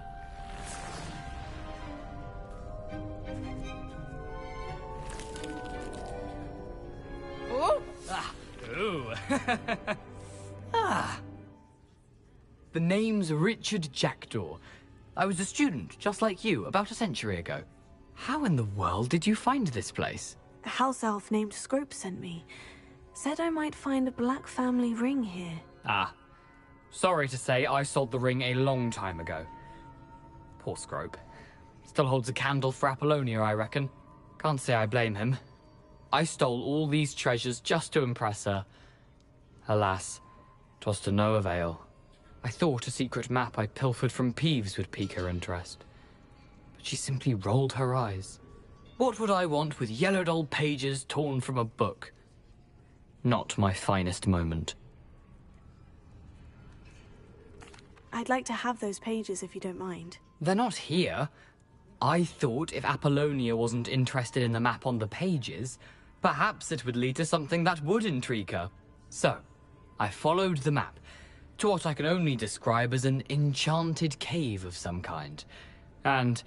Oh! Ah. Ooh. Ah. The name's Richard Jackdaw. I was a student, just like you, about a century ago. How in the world did you find this place? A house elf named Scrope sent me. Said I might find a black family ring here. Ah. Sorry to say, I sold the ring a long time ago. Poor Scrope. Still holds a candle for Apollonia, I reckon. Can't say I blame him. I stole all these treasures just to impress her. Alas, 'twas to no avail. I thought a secret map I pilfered from Peeves would pique her interest. But she simply rolled her eyes. What would I want with yellowed old pages torn from a book? Not my finest moment. I'd like to have those pages if you don't mind. They're not here. I thought if Apollonia wasn't interested in the map on the pages, perhaps it would lead to something that would intrigue her. So, I followed the map to what I can only describe as an enchanted cave of some kind. And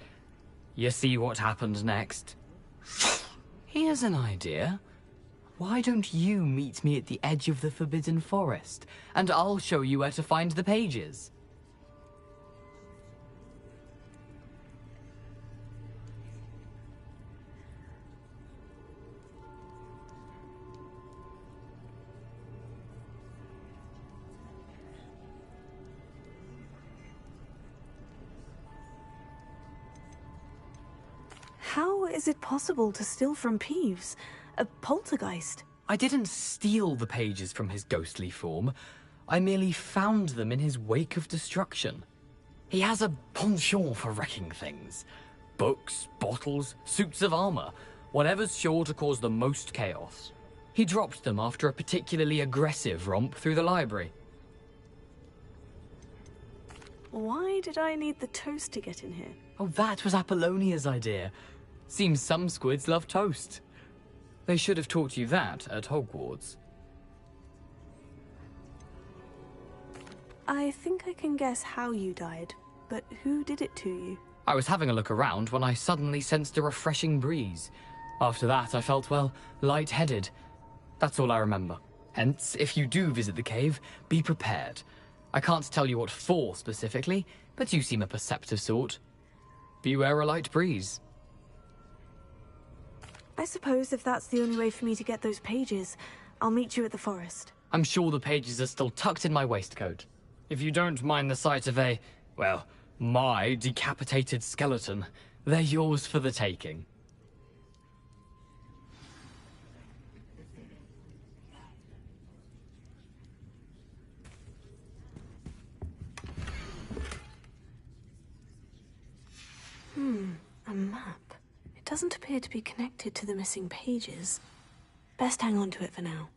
you see what happened next? Here's an idea. Why don't you meet me at the edge of the Forbidden Forest, and I'll show you where to find the pages? How is it possible to steal from Peeves? A poltergeist? I didn't steal the pages from his ghostly form. I merely found them in his wake of destruction. He has a penchant for wrecking things. Books, bottles, suits of armor, whatever's sure to cause the most chaos. He dropped them after a particularly aggressive romp through the library. Why did I need the toast to get in here? Oh, that was Apollonia's idea. Seems some squids love toast. They should have taught you that at Hogwarts. I think I can guess how you died, but who did it to you? I was having a look around when I suddenly sensed a refreshing breeze. After that, I felt, well, lightheaded. That's all I remember. Hence, if you do visit the cave, be prepared. I can't tell you what for specifically, but you seem a perceptive sort. Beware a light breeze. I suppose if that's the only way for me to get those pages, I'll meet you at the forest. I'm sure the pages are still tucked in my waistcoat. If you don't mind the sight of a, well, my decapitated skeleton, they're yours for the taking. A map. It doesn't appear to be connected to the missing pages. Best hang on to it for now.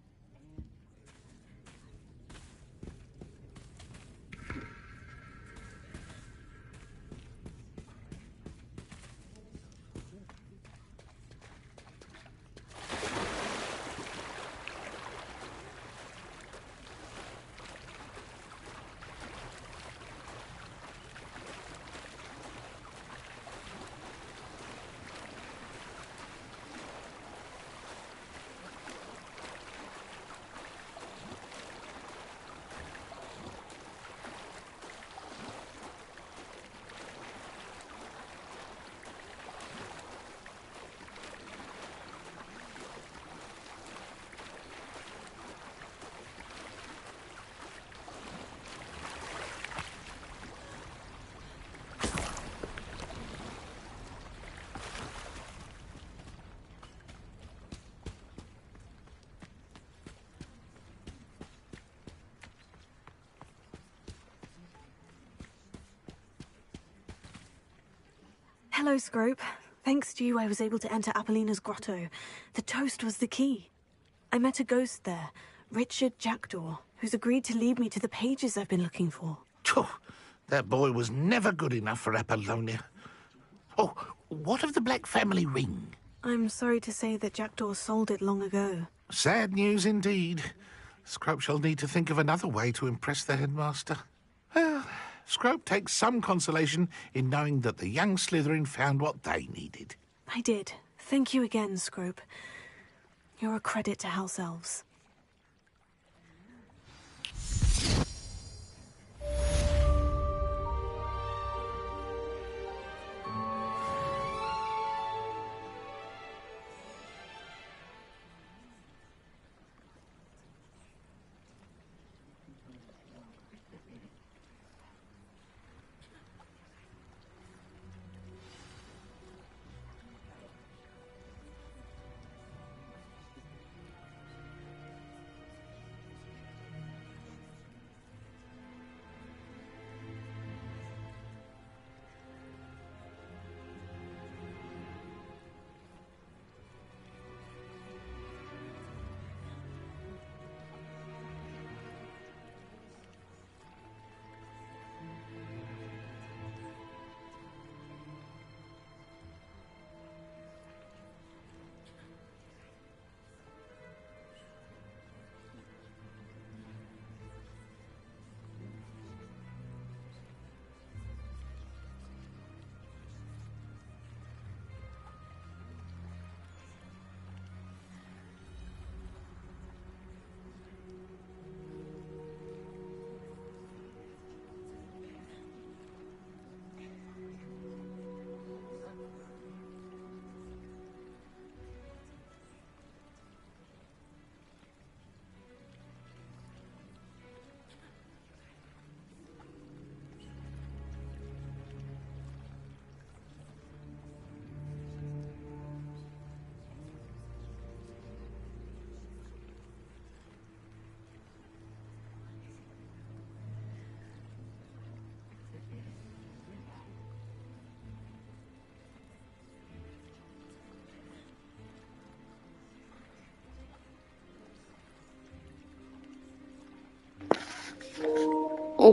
Hello, Scrope. Thanks to you, I was able to enter Apollina's grotto. The toast was the key. I met a ghost there, Richard Jackdaw, who's agreed to lead me to the pages I've been looking for. Phew, that boy was never good enough for Apollonia. Oh, what of the Black family ring? I'm sorry to say that Jackdaw sold it long ago. Sad news indeed. Scrope shall need to think of another way to impress the headmaster. Well, Scrope takes some consolation in knowing that the young Slytherin found what they needed. I did. Thank you again, Scrope. You're a credit to House Elves.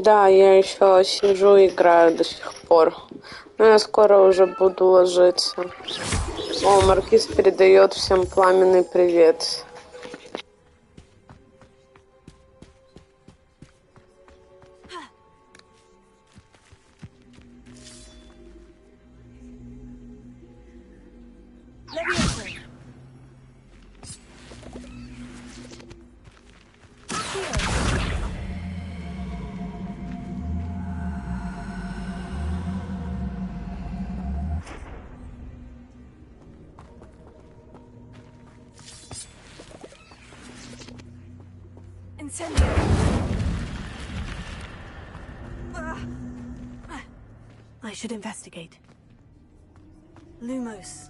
Да, я еще сижу и играю до сих пор. Но я скоро уже буду ложиться. О, Маркиз передает всем пламенный привет. I should investigate. Lumos.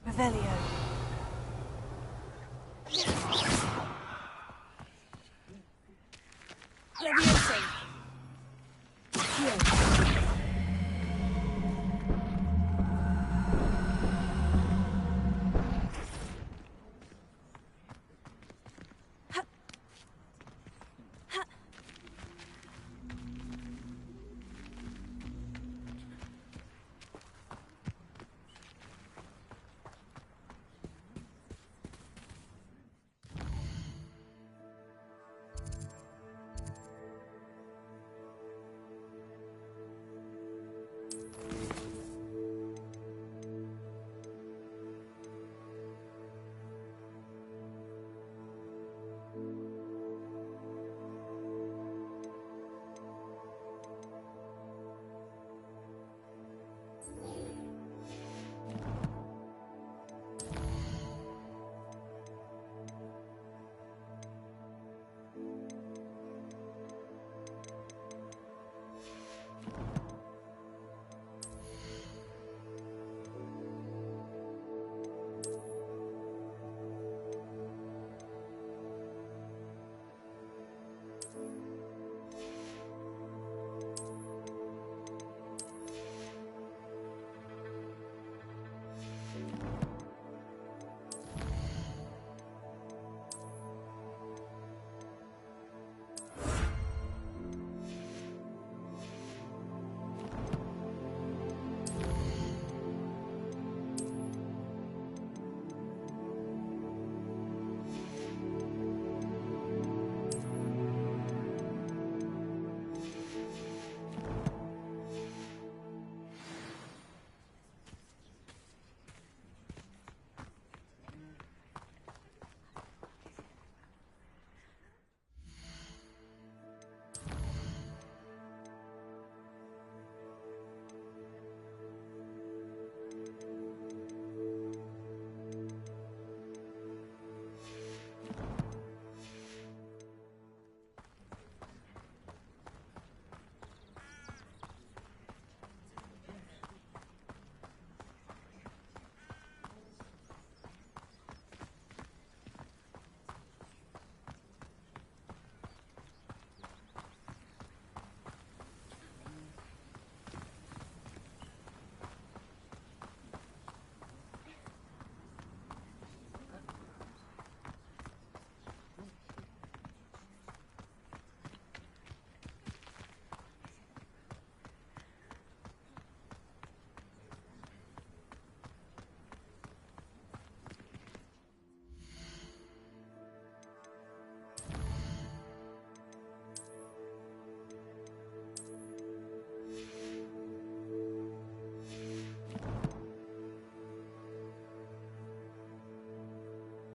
Revelio. Leviosa.